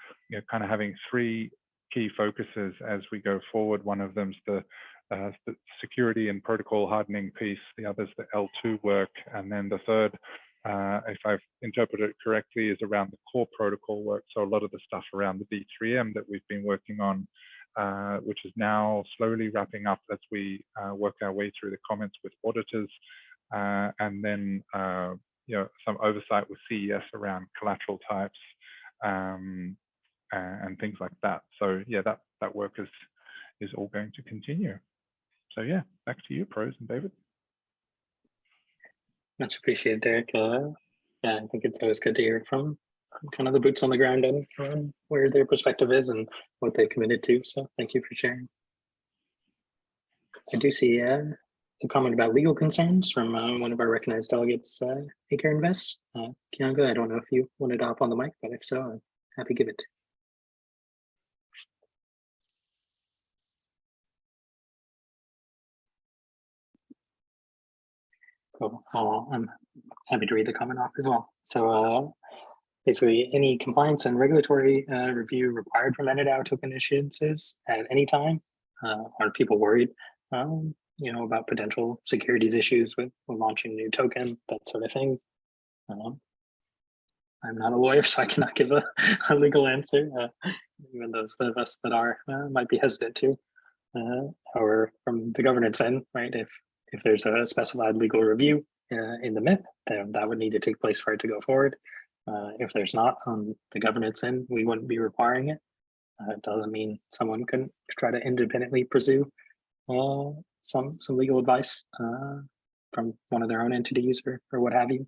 [SPEAKER 9] kind of having three key focuses as we go forward. One of them's the security and protocol hardening piece. The other's the L2 work, and then the third, if I've interpreted it correctly, is around the core protocol work. So a lot of the stuff around the D3M that we've been working on, which is now slowly wrapping up as we work our way through the comments with auditors, and then some oversight with CES around collateral types and things like that. So yeah, that work is all going to continue. So yeah, back to you, Pros and David.
[SPEAKER 1] Much appreciated, Derek. Yeah, I think it's always good to hear from kind of the boots on the ground and where their perspective is and what they committed to. So thank you for sharing. I do see a comment about legal concerns from one of our recognized delegates, Acre Invest. Kianga, I don't know if you wanted to hop on the mic, but if so, I'm happy to give it. Cool. I'm happy to read the comment off as well. So basically, any compliance and regulatory review required from MetaDAO token issuances at any time? Are people worried, about potential securities issues with launching a new token, that sort of thing? I'm not a lawyer, so I cannot give a legal answer. Even those of us that are might be hesitant to. Or from the governance end, right? If there's a specified legal review in the MIP, then that would need to take place for it to go forward. If there's not on the governance end, we wouldn't be requiring it. It doesn't mean someone couldn't try to independently pursue some legal advice from one of their own entities or what have you.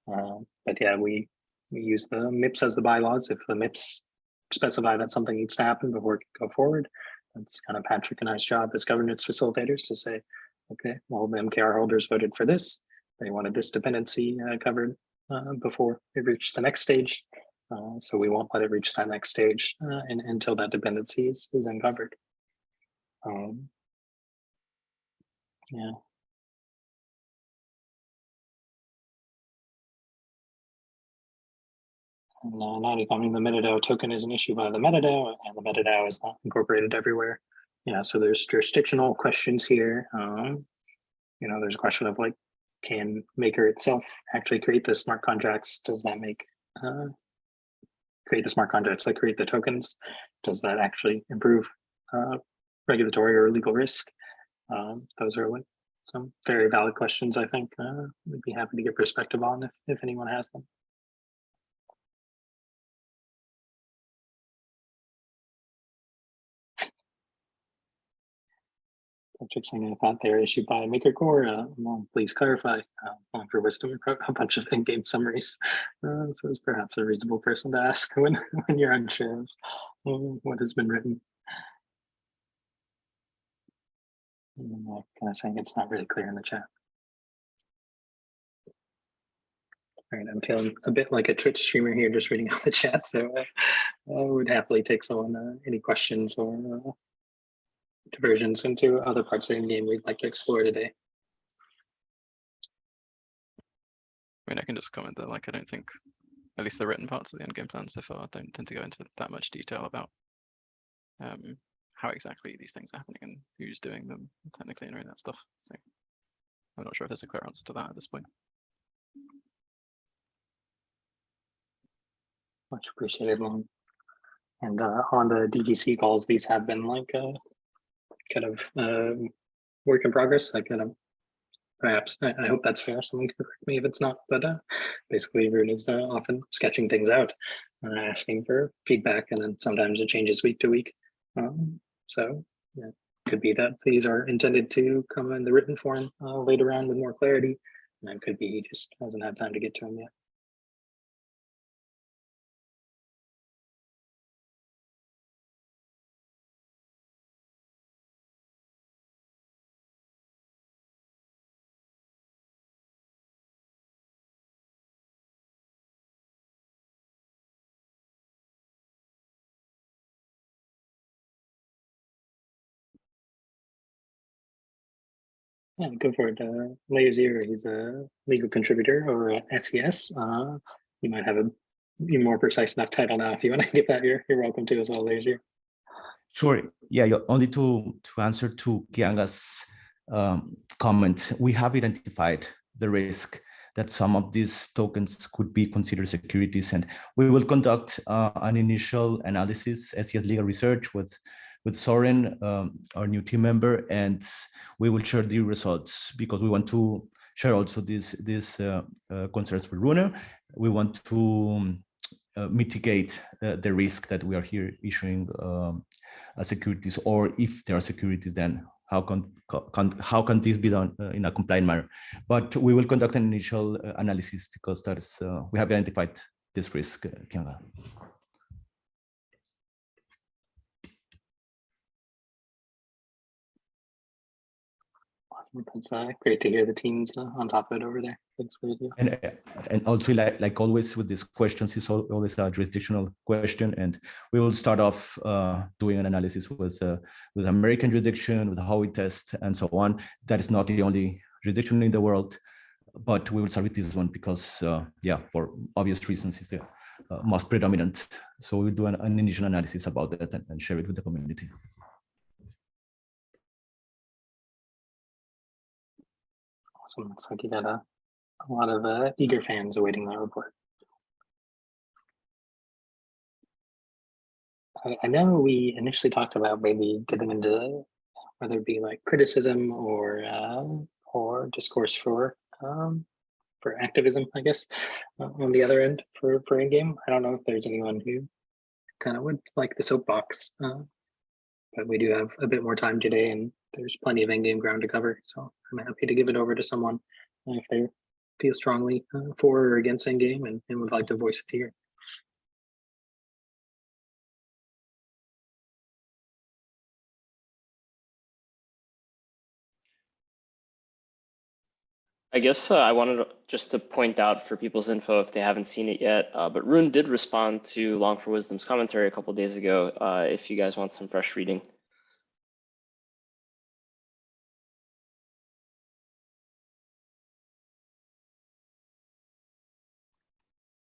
[SPEAKER 1] But yeah, we use the MIPs as the bylaws. If the MIPs specify that something needs to happen before it can go forward, that's kind of Patrick and I's job as governance facilitators to say, okay, well, the MKR holders voted for this. They wanted this dependency covered before it reached the next stage. So we won't let it reach that next stage until that dependency is uncovered. Yeah. And not becoming the 𝘧𝘴𝘴 token is an issue by the 𝘧𝘴𝘴, and the 𝘧𝘴𝘴 is not incorporated everywhere. Yeah, so there's jurisdictional questions here. There's a question of like, can Maker itself actually create the smart contracts? Does that make create the smart contracts that create the tokens? Does that actually improve regulatory or legal risk? Those are like some very valid questions, I think. We'd be happy to get perspective on if anyone has them. Patrick saying, I thought they were issued by Maker Core. Well, please clarify. For wisdom, a bunch of in-game summaries. So it's perhaps a reasonable person to ask when you're unsure of what has been written. Kind of saying it's not really clear in the chat. All right, I'm feeling a bit like a Twitch streamer here, just reading out the chat. So I would happily take someone any questions or diversions into other parts of the game we'd like to explore today.
[SPEAKER 10] I mean, I can just comment that, like, I don't think, at least the written parts of the endgame plan so far don't tend to go into that much detail about how exactly these things are happening and who's doing them technically and all that stuff. So I'm not sure if there's a clear answer to that at this point.
[SPEAKER 1] Much appreciated, Long. And on the DGC calls, these have been like kind of work in progress. Like kind of perhaps I hope that's fair. Someone can correct me if it's not. But basically, Rune is often sketching things out, asking for feedback, and then sometimes it changes week to week. So yeah, could be that these are intended to come in the written form later on with more clarity, and it could be he just hasn't had time to get to them yet. Yeah, go for it. 𝘰𝘰𝘮𝘬𝘰𝘯𝘫, he's a legal contributor over at SES. You might have a more precise enough title now. If you want to give that, you're welcome to as well, 𝘰𝘰𝘮𝘬𝘰.
[SPEAKER 11] Sure. Yeah, only to answer to Kianga's comment, we have identified the risk that some of these tokens could be considered securities, and we will conduct an initial analysis, SES Legal Research, with Soren, our new team member, and we will share the results because we want to share also these concerns with Rune. We want to mitigate the risk that we are here issuing securities, or if there are securities, then how can this be done in a compliant manner? But we will conduct an initial analysis because that is we have identified this risk, Kianga.
[SPEAKER 1] It's great to hear the teams on top of it over there. Thanks, 𝘰𝘰𝘮.
[SPEAKER 11] And also, like always with these questions, it's always a jurisdictional question, and we will start off doing an analysis with American jurisdiction, with how we test, and so on. That is not the only jurisdiction in the world, but we will start with this one because, yeah, for obvious reasons, it's the most predominant. So we'll do an initial analysis about that and share it with the community.
[SPEAKER 1] Awesome. Looks like you got a lot of eager fans awaiting that report. I know we initially talked about maybe getting into whether it be like criticism or discourse for activism, I guess, on the other end for EndGame. I don't know if there's anyone who kind of would like the soapbox. But we do have a bit more time today, and there's plenty of endgame ground to cover. So I'm happy to give it over to someone if they feel strongly for or against endgame and would like to voice it here.
[SPEAKER 4] I guess I wanted just to point out for people's info if they haven't seen it yet, but Rune did respond to Long for Wisdom's commentary a couple days ago. If you guys want some fresh reading.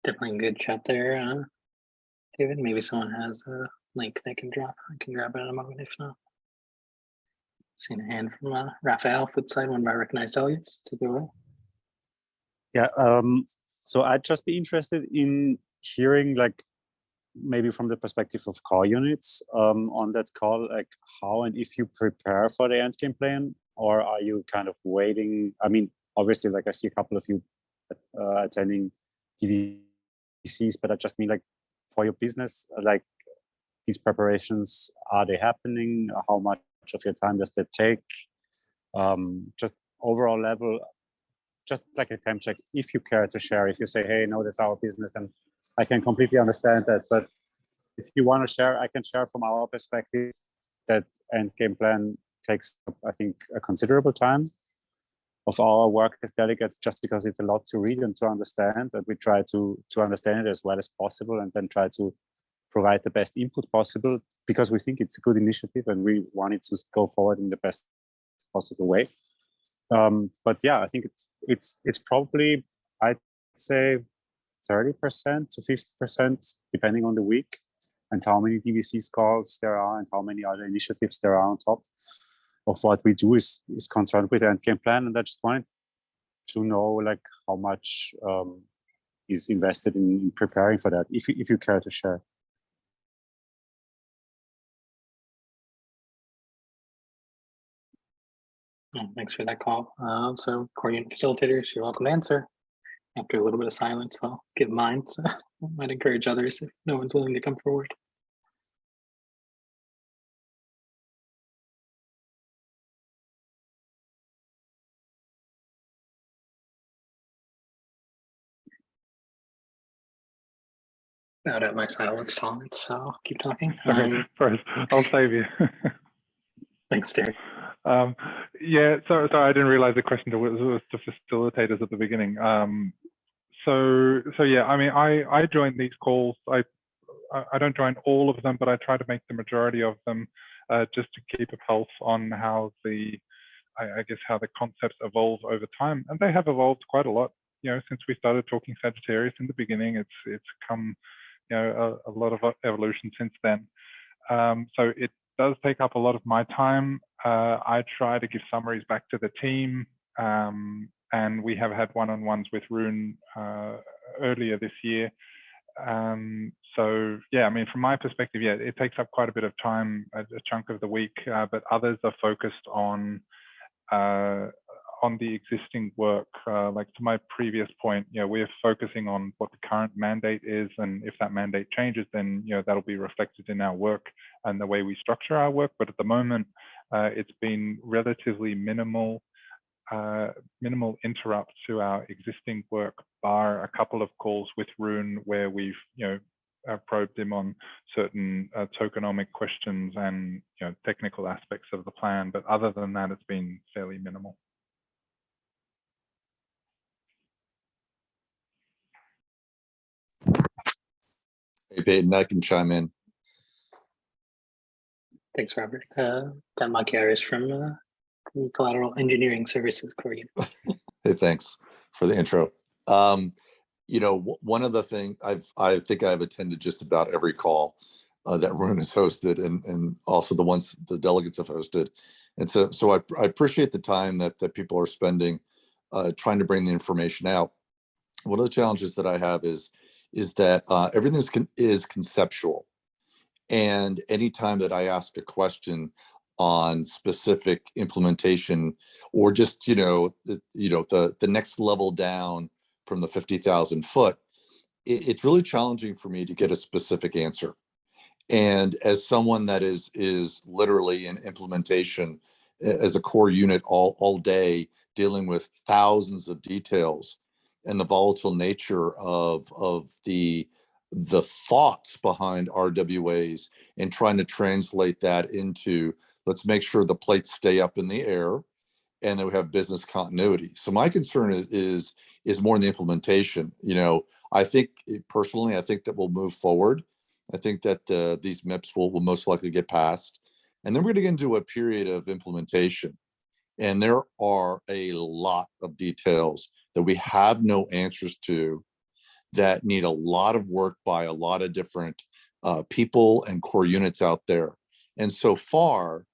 [SPEAKER 1] Definitely a good chat there, David. Maybe someone has a link they can drop. I can grab it in a moment if not. Seen a hand from Raphael, flip side, one of our recognized delegates. Take it away.
[SPEAKER 6] Yeah, so I'd just be interested in hearing, like, maybe from the perspective of core units on that call, like how and if you prepare for the endgame plan, or are you kind of waiting? I mean, obviously, like I see a couple of you attending DVCs, but I just mean like for your business, like these preparations, are they happening? How much of your time does that take? Just overall level, just like a temp check, if you care to share. If you say, hey, no, that's our business, then I can completely understand that. But if you want to share, I can share from our perspective that endgame plan takes, I think, a considerable time of our work as delegates, just because it's a lot to read and to understand, and we try to understand it as well as possible, and then try to provide the best input possible, because we think it's a good initiative and we want it to go forward in the best possible way. But yeah, I think it's probably, I'd say 30% to 50%, depending on the week and how many DVCs calls there are and how many other initiatives there are on top of what we do is concerned with the endgame plan. And I just wanted to know, like, how much is invested in preparing for that, if you care to share.
[SPEAKER 1] Thanks for that call. So coordinating facilitators, you're welcome to answer. After a little bit of silence, I'll give mine. So I might encourage others if no one's willing to come forward. Out at my silence tolerance, so I'll keep talking.
[SPEAKER 9] Sorry, I'll save you.
[SPEAKER 1] Thanks, Derek.
[SPEAKER 9] Yeah, so I didn't realize the question was to facilitators at the beginning. So yeah, I mean, I join these calls. I don't join all of them, but I try to make the majority of them, just to keep a pulse on how I guess how the concepts evolve over time, and they have evolved quite a lot. You know, since we started talking Sagittarius in the beginning, it's come, you know, a lot of evolution since then. So it does take up a lot of my time. I try to give summaries back to the team, and we have had one-on-ones with Rune earlier this year. So yeah, I mean, from my perspective, yeah, it takes up quite a bit of time, a chunk of the week, but others are focused on the existing work. Like to my previous point, you know, we're focusing on what the current mandate is, and if that mandate changes, then, you know, that'll be reflected in our work and the way we structure our work. But at the moment, it's been relatively minimal interrupt to our existing work, bar a couple of calls with Rune where we've, you know, probed him on certain tokenomic questions and, you know, technical aspects of the plan. But other than that, it's been fairly minimal.
[SPEAKER 12] Hey, Peyton, I can chime in.
[SPEAKER 1] Thanks, Robert. Got Monkey Iris from Collateral Engineering Services, Corey.
[SPEAKER 12] Hey, thanks for the intro. You know, one of the things I think I've attended just about every call that Rune has hosted, and also the ones the delegates have hosted. And so I appreciate the time that people are spending trying to bring the information out. One of the challenges that I have is that everything is conceptual. And anytime that I ask a question on specific implementation, or just, you know, the next level down from the 50,000 foot, it's really challenging for me to get a specific answer. And as someone that is literally in implementation as a core unit all day, dealing with thousands of details and the volatile nature of the thoughts behind RWAs and trying to translate that into, let's make sure the plates stay up in the air and that we have business continuity. So my concern is more in the implementation. You know, I think personally, I think that we'll move forward. I think that these MIPs will most likely get passed. And then we're going to get into a period of implementation. And there are a lot of details that we have no answers to that need a lot of work by a lot of different people and core units out there. And so far,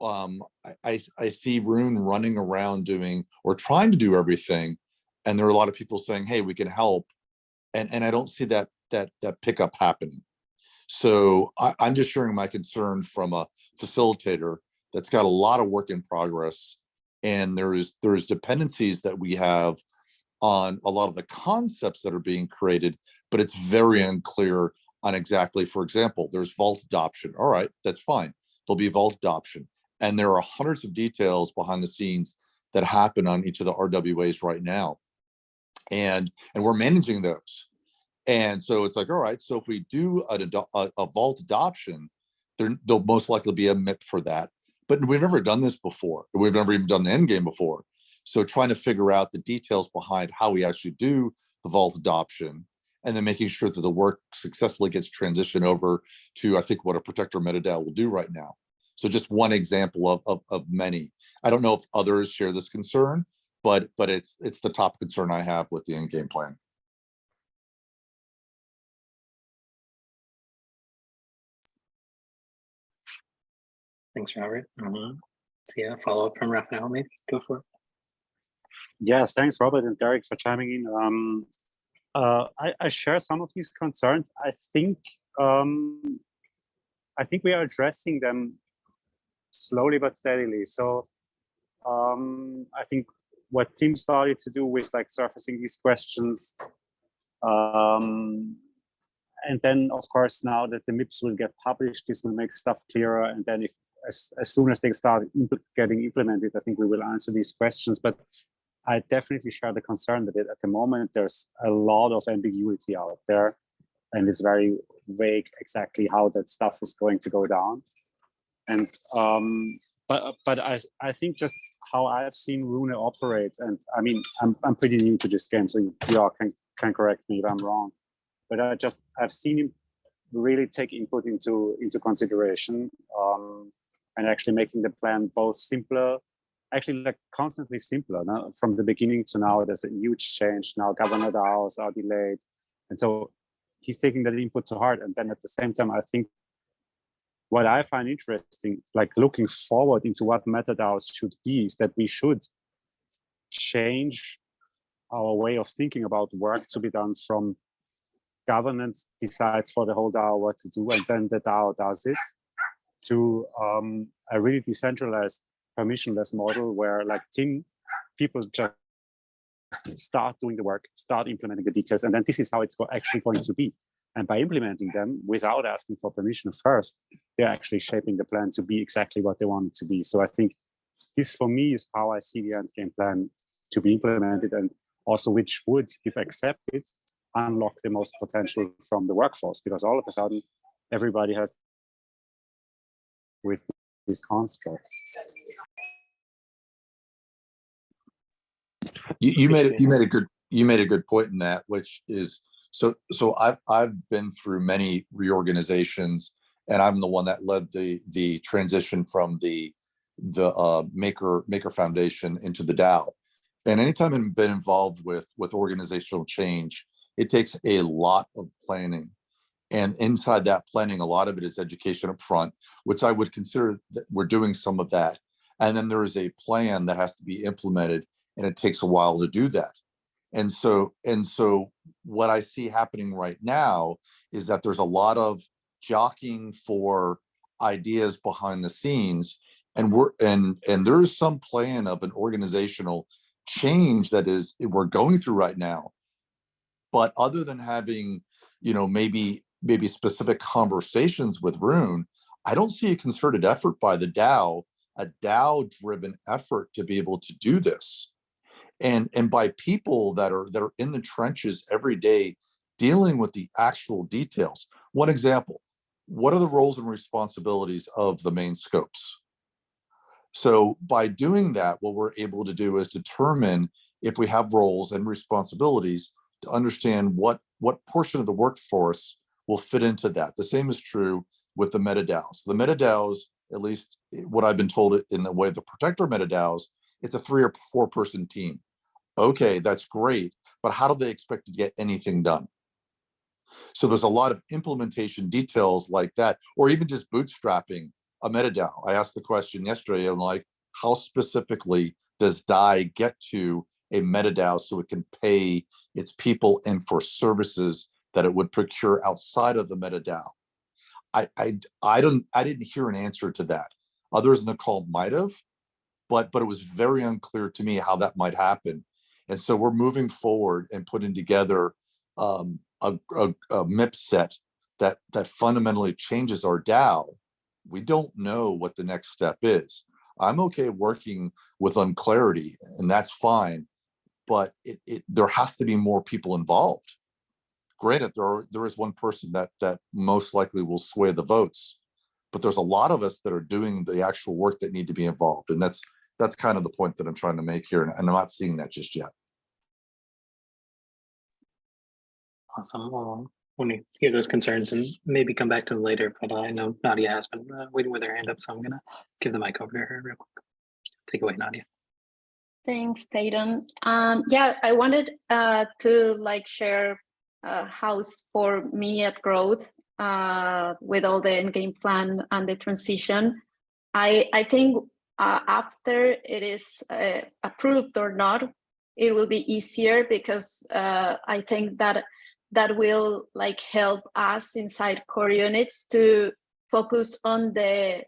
[SPEAKER 12] I see Rune running around doing or trying to do everything. And there are a lot of people saying, hey, we can help. And I don't see that pickup happening. So I'm just sharing my concern from a facilitator that's got a lot of work in progress. And there's dependencies that we have on a lot of the concepts that are being created, but it's very unclear on exactly, for example, there's vault adoption. All right, that's fine. There'll be vault adoption. And there are hundreds of details behind the scenes that happen on each of the RWAs right now. And we're managing those. And so it's like, all right, so if we do a vault adoption, there'll most likely be a MIP for that. But we've never done this before. We've never even done the endgame before. So trying to figure out the details behind how we actually do the vault adoption, and then making sure that the work successfully gets transitioned over to, I think, what a protector MetaDAO will do right now. So just one example of many. I don't know if others share this concern, but it's the top concern I have with the endgame plan.
[SPEAKER 1] Thanks, Robert. See a follow-up from Raphael, maybe? Go for it.
[SPEAKER 6] Yeah, thanks, Robert and Derek, for chiming in. I share some of these concerns. I think we are addressing them slowly but steadily. So I think what Tim started to do with like surfacing these questions, and then of course now that the MIPs will get published, this will make stuff clearer. And then if as soon as they start getting implemented, I think we will answer these questions. But I definitely share the concern that at the moment there's a lot of ambiguity out there, and it's very vague exactly how that stuff is going to go down. And but I think just how I've seen Rune operate, and I mean I'm pretty new to this game, so you all can correct me if I'm wrong. But I've seen him really take input into consideration, and actually making the plan both simpler, actually like constantly simpler. Now, from the beginning to now, there's a huge change. Now governor DAOs are delayed. And so he's taking that input to heart. And then at the same time, I think what I find interesting, like looking forward into what MetaDAOs should be, is that we should change our way of thinking about work to be done from governance decides for the whole DAO what to do, and then the DAO does it, to a really decentralized, permissionless model where, like people just start doing the work, start implementing the details, and then this is how it's actually going to be. And by implementing them without asking for permission first, they're actually shaping the plan to be exactly what they want it to be. So I think this, for me, is how I see the endgame plan to be implemented, and also which would, if accepted, unlock the most potential from the workforce, because all of a sudden everybody has with this construct.
[SPEAKER 12] You made a good point in that, which is so I've been through many reorganizations, and I'm the one that led the transition from the Maker Foundation into the DAO. And anytime I've been involved with organizational change, it takes a lot of planning. And inside that planning, a lot of it is education up front, which I would consider that we're doing some of that. And then there is a plan that has to be implemented, and it takes a while to do that. And so what I see happening right now is that there's a lot of jockeying for ideas behind the scenes, and there's some plan of an organizational change that we're going through right now. But other than having, maybe maybe specific conversations with Rune, I don't see a concerted effort by the DAO, a DAO-driven effort to be able to do this. And by people that are in the trenches every day dealing with the actual details. One example, what are the roles and responsibilities of the main scopes? So by doing that, what we're able to do is determine if we have roles and responsibilities to understand what portion of the workforce will fit into that. The same is true with the MetaDAOs. The MetaDAOs, at least what I've been told in the way of the protector MetaDAOs, it's a 3 or 4 person team. Okay, that's great, but how do they expect to get anything done? So there's a lot of implementation details like that, or even just bootstrapping a MetaDAO. I asked the question yesterday, I'm like, how specifically does DAI get to a MetaDAO so it can pay its people and for services that it would procure outside of the MetaDAO? I didn't hear an answer to that. Others in the call might have, but it was very unclear to me how that might happen. And so we're moving forward and putting together a MIP set that fundamentally changes our DAO. We don't know what the next step is. I'm okay working with unclarity, and that's fine, but there has to be more people involved. Granted, there is one person that most likely will sway the votes, but there's a lot of us that are doing the actual work that need to be involved, and that's kind of the point that I'm trying to make here, and I'm not seeing that just yet.
[SPEAKER 1] Awesome. Well, when you hear those concerns, and maybe come back to them later, but I know Nadia has been waiting with her hand up, so I'm gonna give the mic over to her real quick. Take away, Nadia.
[SPEAKER 13] Thanks, Tatum. Yeah, I wanted to share how's for me at Growth with all the endgame plan and the transition. I think after it is approved or not, it will be easier because I think that will help us inside core units to focus on the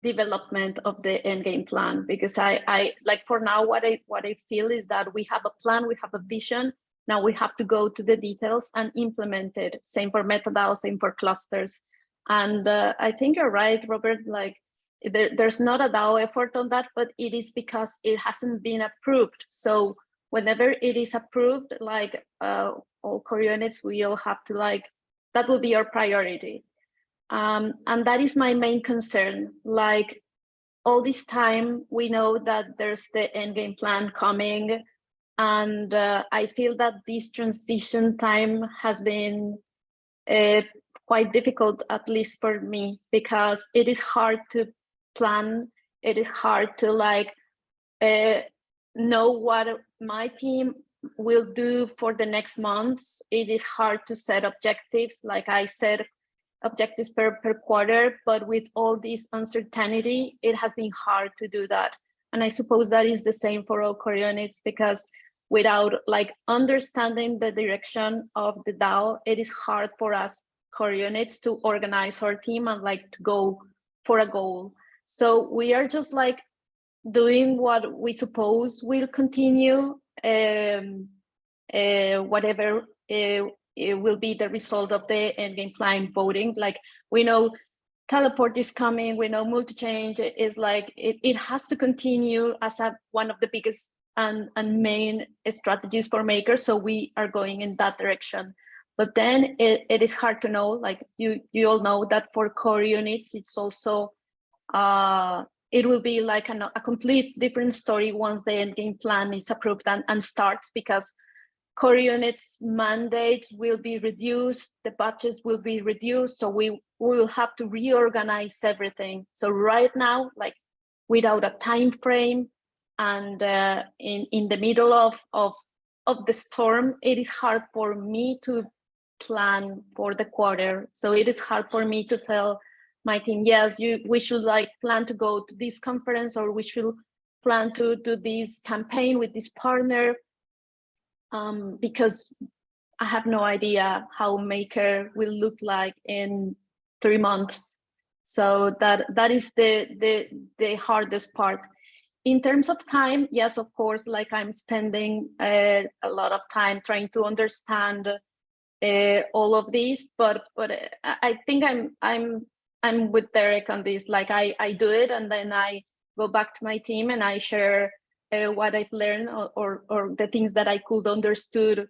[SPEAKER 13] development of the endgame plan, because I for now what I feel is that we have a plan, we have a vision. Now we have to go to the details and implement it. Same for MetaDAO, same for clusters. And I think you're right, Robert, there's not a DAO effort on that, but it is because it hasn't been approved. So whenever it is approved, all core units, we all have to that will be our priority. And that is my main concern. All this time, we know that there's the endgame plan coming, and I feel that this transition time has been quite difficult, at least for me, because it is hard to plan. It is hard to know what my team will do for the next months. It is hard to set objectives, like I said, objectives per quarter, but with all this uncertainty, it has been hard to do that. And I suppose that is the same for all core units, because without understanding the direction of the DAO, it is hard for us core units to organize our team and to go for a goal. So we are just doing what we suppose will continue, whatever it will be the result of the endgame plan voting. We know teleport is coming, we know multi-change is it has to continue as one of the biggest and main strategies for makers. So we are going in that direction. But then it is hard to know, you all know that for core units, it's also, it will be a complete different story once the endgame plan is approved and starts, because core units mandates will be reduced, the budgets will be reduced, so we will have to reorganize everything. So right now, without a time frame and in the middle of the storm, it is hard for me to plan for the quarter. So it is hard for me to tell my team, yes, we should plan to go to this conference, or we should plan to do this campaign with this partner, because I have no idea how Maker will look like in 3 months. So that is the hardest part. In terms of time, yes, of course, I'm spending a lot of time trying to understand all of these, but I think I'm with Derek on this. Like I do it, and then I go back to my team and I share what I've learned or the things that I could understood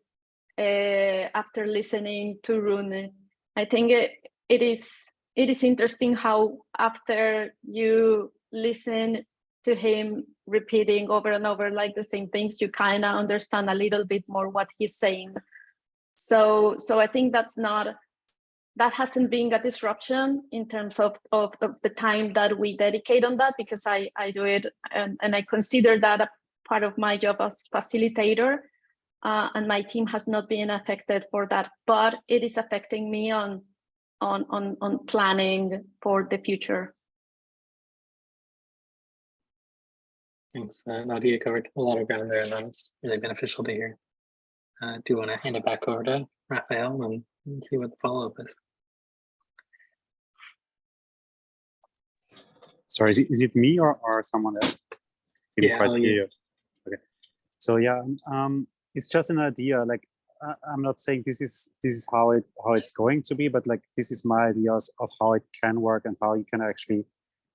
[SPEAKER 13] after listening to Rune. I think it is interesting how after you listen to him repeating over and over like the same things, you kind of understand a little bit more what he's saying. So I think that hasn't been a disruption in terms of the time that we dedicate on that, because I do it and I consider that a part of my job as facilitator, and my team has not been affected for that, but it is affecting me on planning for the future.
[SPEAKER 1] Thanks. Nadia covered a lot of ground there, and that was really beneficial to hear. Do you want to hand it back over to Raphael and see what the follow-up is?
[SPEAKER 6] Sorry, is it me or someone else?
[SPEAKER 1] Yeah,
[SPEAKER 6] Quite
[SPEAKER 1] all
[SPEAKER 6] hear
[SPEAKER 1] you.
[SPEAKER 6] you. Okay. So yeah, it's just an idea. Like I'm not saying this is how it's going to be, but like this is my ideas of how it can work and how you can actually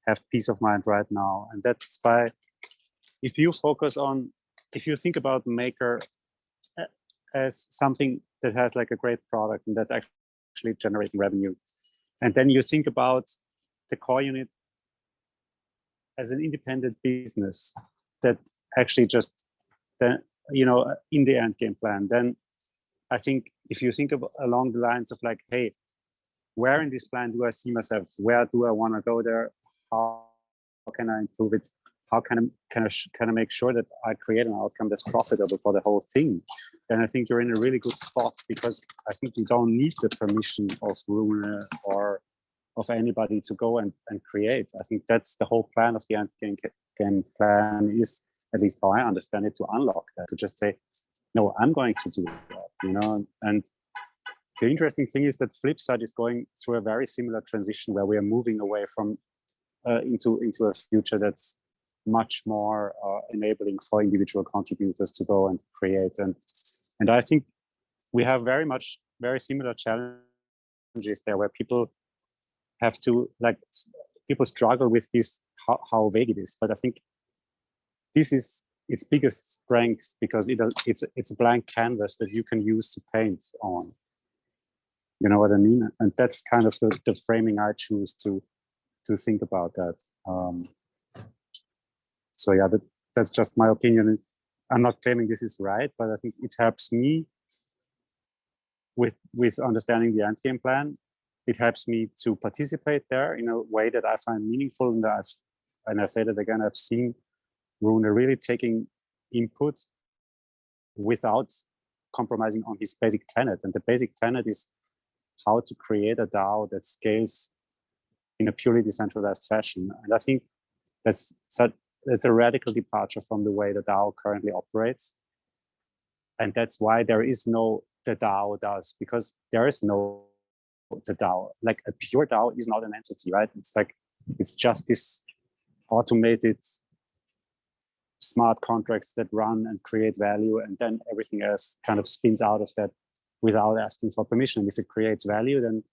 [SPEAKER 6] have peace of mind right now. And that's by, if you think about Maker as something that has like a great product and that's actually generating revenue, and then you think about the core unit as an independent business that actually just, in the end game plan, then I think if you think along the lines of like, hey, where in this plan do I see myself? Where do I want to go there? How can I improve it? How can I make sure that I create an outcome that's profitable for the whole thing? Then I think you're in a really good spot, because I think you don't need the permission of Rune or of anybody to go and create. I think that's the whole plan of the end game plan, is, at least how I understand it, to unlock that, to just say, no, I'm going to do that, And the interesting thing is that Flipside is going through a very similar transition where we are moving away from into a future that's much more enabling for individual contributors to go and create. And I think we have very similar challenges there, where people have to, people struggle with this, how vague it is. But I think this is its biggest strength, because it's a blank canvas that you can use to paint on. You know what I mean? And that's kind of the framing I choose to think about that. So yeah, that's just my opinion. I'm not claiming this is right, but I think it helps me with understanding the end game plan. It helps me to participate there in a way that I find meaningful. And I say that again, I've seen Rune really taking input without compromising on his basic tenet. And the basic tenet is how to create a DAO that scales in a purely decentralized fashion. And I think that's a radical departure from the way the DAO currently operates. And that's why there is no the DAO does, because there is no the DAO. Like a pure DAO is not an entity, right? It's just this automated smart contracts that run and create value, and then everything else kind of spins out of that without asking for permission. If it creates value, then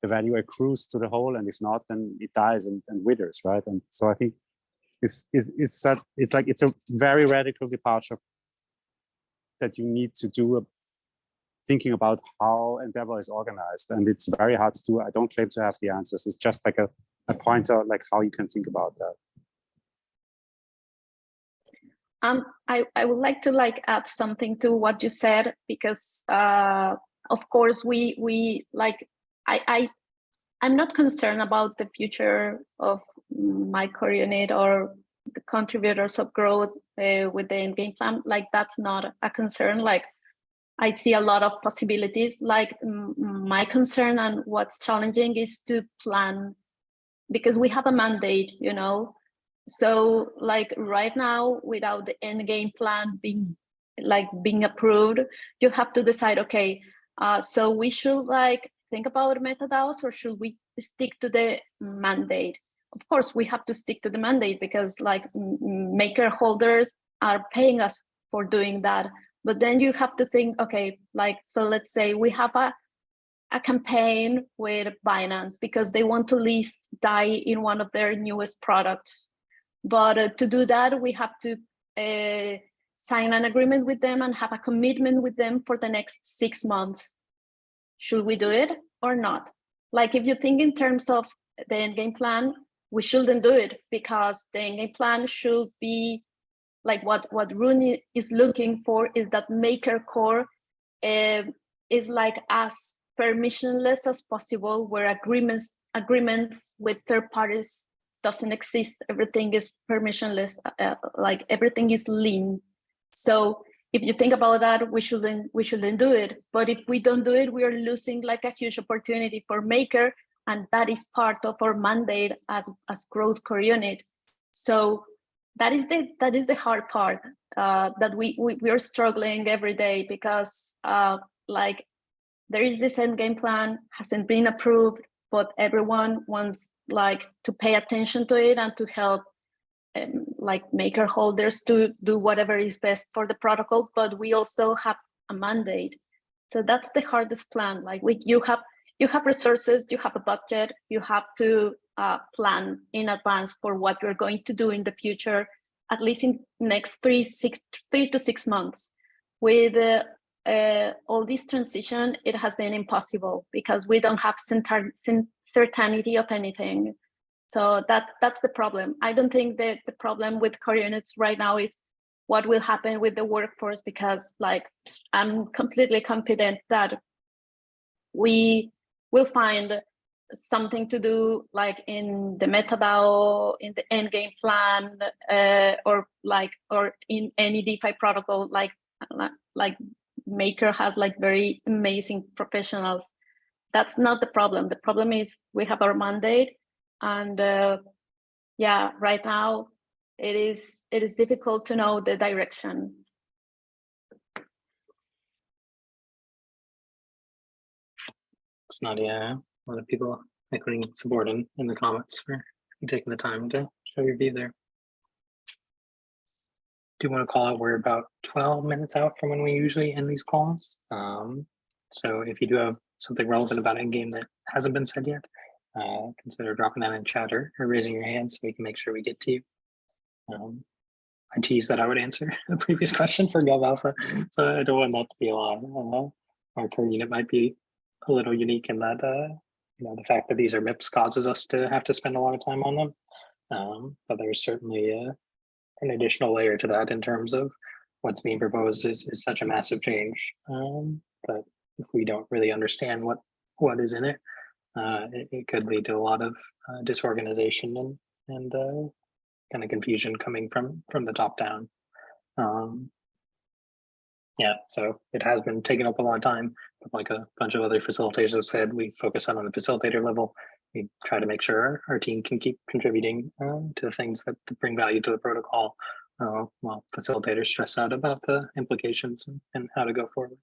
[SPEAKER 6] the value accrues to the whole, and if not, then it dies and withers, right? And so I think it's a very radical departure that you need to do, thinking about how Endeavor is organized, and it's very hard to do. I don't claim to have the answers. It's just like a pointer, like how you can think about that.
[SPEAKER 13] I would like to add something to what you said, because of course I'm not concerned about the future of my core unit or the contributors of growth with the endgame plan. That's not a concern. I see a lot of possibilities. My concern and what's challenging is to plan, because we have a mandate, So right now, without the end game plan being approved, you have to decide, okay, so we should think about MetaDAOs, or should we stick to the mandate? Of course, we have to stick to the mandate, because maker holders are paying us for doing that. But then you have to think, okay, so let's say we have a campaign with Binance because they want to list DAI in one of their newest products. But to do that, we have to sign an agreement with them and have a commitment with them for the next 6 months. Should we do it or not? Like, if you think in terms of the endgame plan, we shouldn't do it, because the endgame plan should be like what Rune is looking for is that Maker Core is like as permissionless as possible, where agreements with third parties doesn't exist. Everything is permissionless, like everything is lean. So if you think about that, we shouldn't do it. But if we don't do it, we are losing like a huge opportunity for Maker, and that is part of our mandate as growth core unit. So that is the hard part, that we are struggling every day, because like there is this end game plan, hasn't been approved, but everyone wants like to pay attention to it and to help like Maker holders to do whatever is best for the protocol. But we also have a mandate. So that's the hardest plan. Like you have resources, you have a budget, you have to plan in advance for what you're going to do in the future, at least in next 3 to 6 months. With all this transition, it has been impossible because we don't have certainty of anything. So that's the problem. I don't think that the problem with core units right now is what will happen with the workforce, because like I'm completely confident that we will find something to do, like in the MetaDAO, in the endgame plan, or in any DeFi protocol. Like Maker has like very amazing professionals. That's not the problem. The problem is we have our mandate, and yeah, right now it is difficult to know the direction.
[SPEAKER 1] It's not, yeah, a lot of people echoing support in the comments for you taking the time to show your view there. Do want to call out, we're about 12 minutes out from when we usually end these calls. So if you do have something relevant about endgame that hasn't been said yet, consider dropping that in chat or raising your hand so we can make sure we get to you. I teased that I would answer a previous question for Gov Alpha, so I don't want that to be a lie. Our core unit might be a little unique in that, you know, the fact that these are MIPs causes us to have to spend a lot of time on them. But there's certainly an additional layer to that in terms of what's being proposed is such a massive change. But if we don't really understand what is in it, it could lead to a lot of disorganization and kind of confusion coming from the top down. Yeah, so it has been taking up a lot of time, but like a bunch of other facilitators have said, we focus on the facilitator level. We try to make sure our team can keep contributing to things that bring value to the protocol, while facilitators stress out about the implications and how to go forward.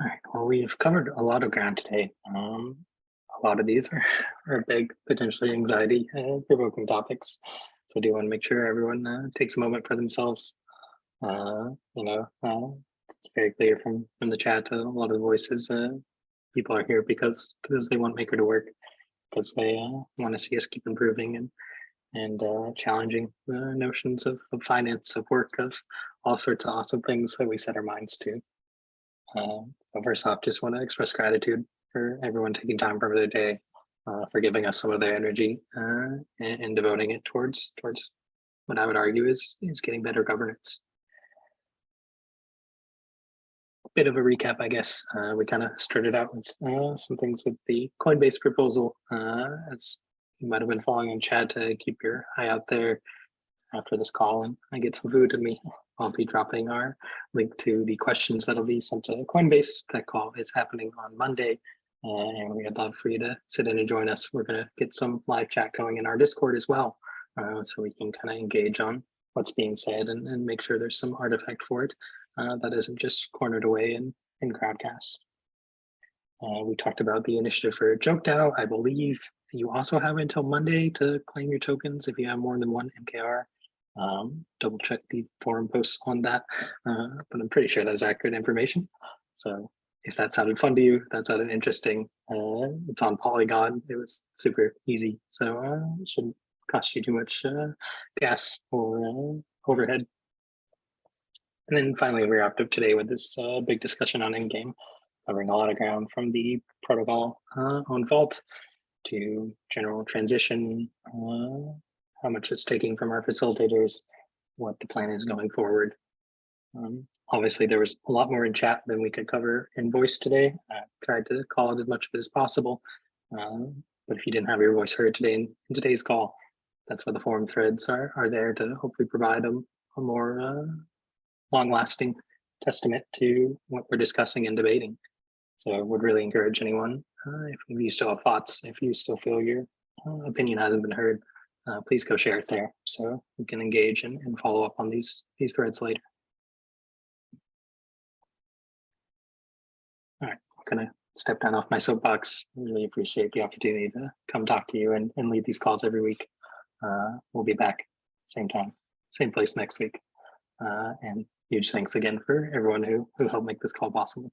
[SPEAKER 1] All right, well, we've covered a lot of ground today. A lot of these are big, potentially anxiety provoking topics. So I do want to make sure everyone takes a moment for themselves. You know, it's very clear from the chat, a lot of the voices, people are here because they want Maker to work, because they want to see us keep improving and challenging the notions of finance, of work, of all sorts of awesome things that we set our minds to. So first off, just want to express gratitude for everyone taking time from their day, for giving us some of their energy and devoting it towards what I would argue is getting better governance. Bit of a recap, I guess. We kind of started out with some things with the Coinbase proposal. As you might have been following in chat, to keep your eye out there. after this call and I get some food in me, I'll be dropping our link to the questions that'll be sent to Coinbase. That call is happening on Monday. And we'd love for you to sit in and join us. We're going to get some live chat going in our Discord as well. So we can kind of engage on what's being said and make sure there's some artifact for it that isn't just cornered away in Crowdcast. We talked about the initiative for JokeDAO. I believe you also have until Monday to claim your tokens if you have more than one MKR. Double check the forum posts on that, but I'm pretty sure that's accurate information. So if that sounded fun to you, if that sounded interesting, it's on Polygon. It was super easy, so it shouldn't cost you too much gas or overhead. And then finally, we wrapped up today with this big discussion on EndGame, covering a lot of ground from the protocol on Vault to general transition, how much it's taking from our facilitators, what the plan is going forward. Obviously, there was a lot more in chat than we could cover in voice today. I tried to call it as much of it as possible. But if you didn't have your voice heard today in today's call, that's why the forum threads are there to hopefully provide a more long-lasting testament to what we're discussing and debating. So I would really encourage anyone, if you still have thoughts, if you still feel your opinion hasn't been heard, please go share it there so we can engage and follow up on these threads later. All right, I'm gonna step down off my soapbox. I really appreciate the opportunity to come talk to you and lead these calls every week. We'll be back same time, same place next week. And huge thanks again for everyone who helped make this call possible.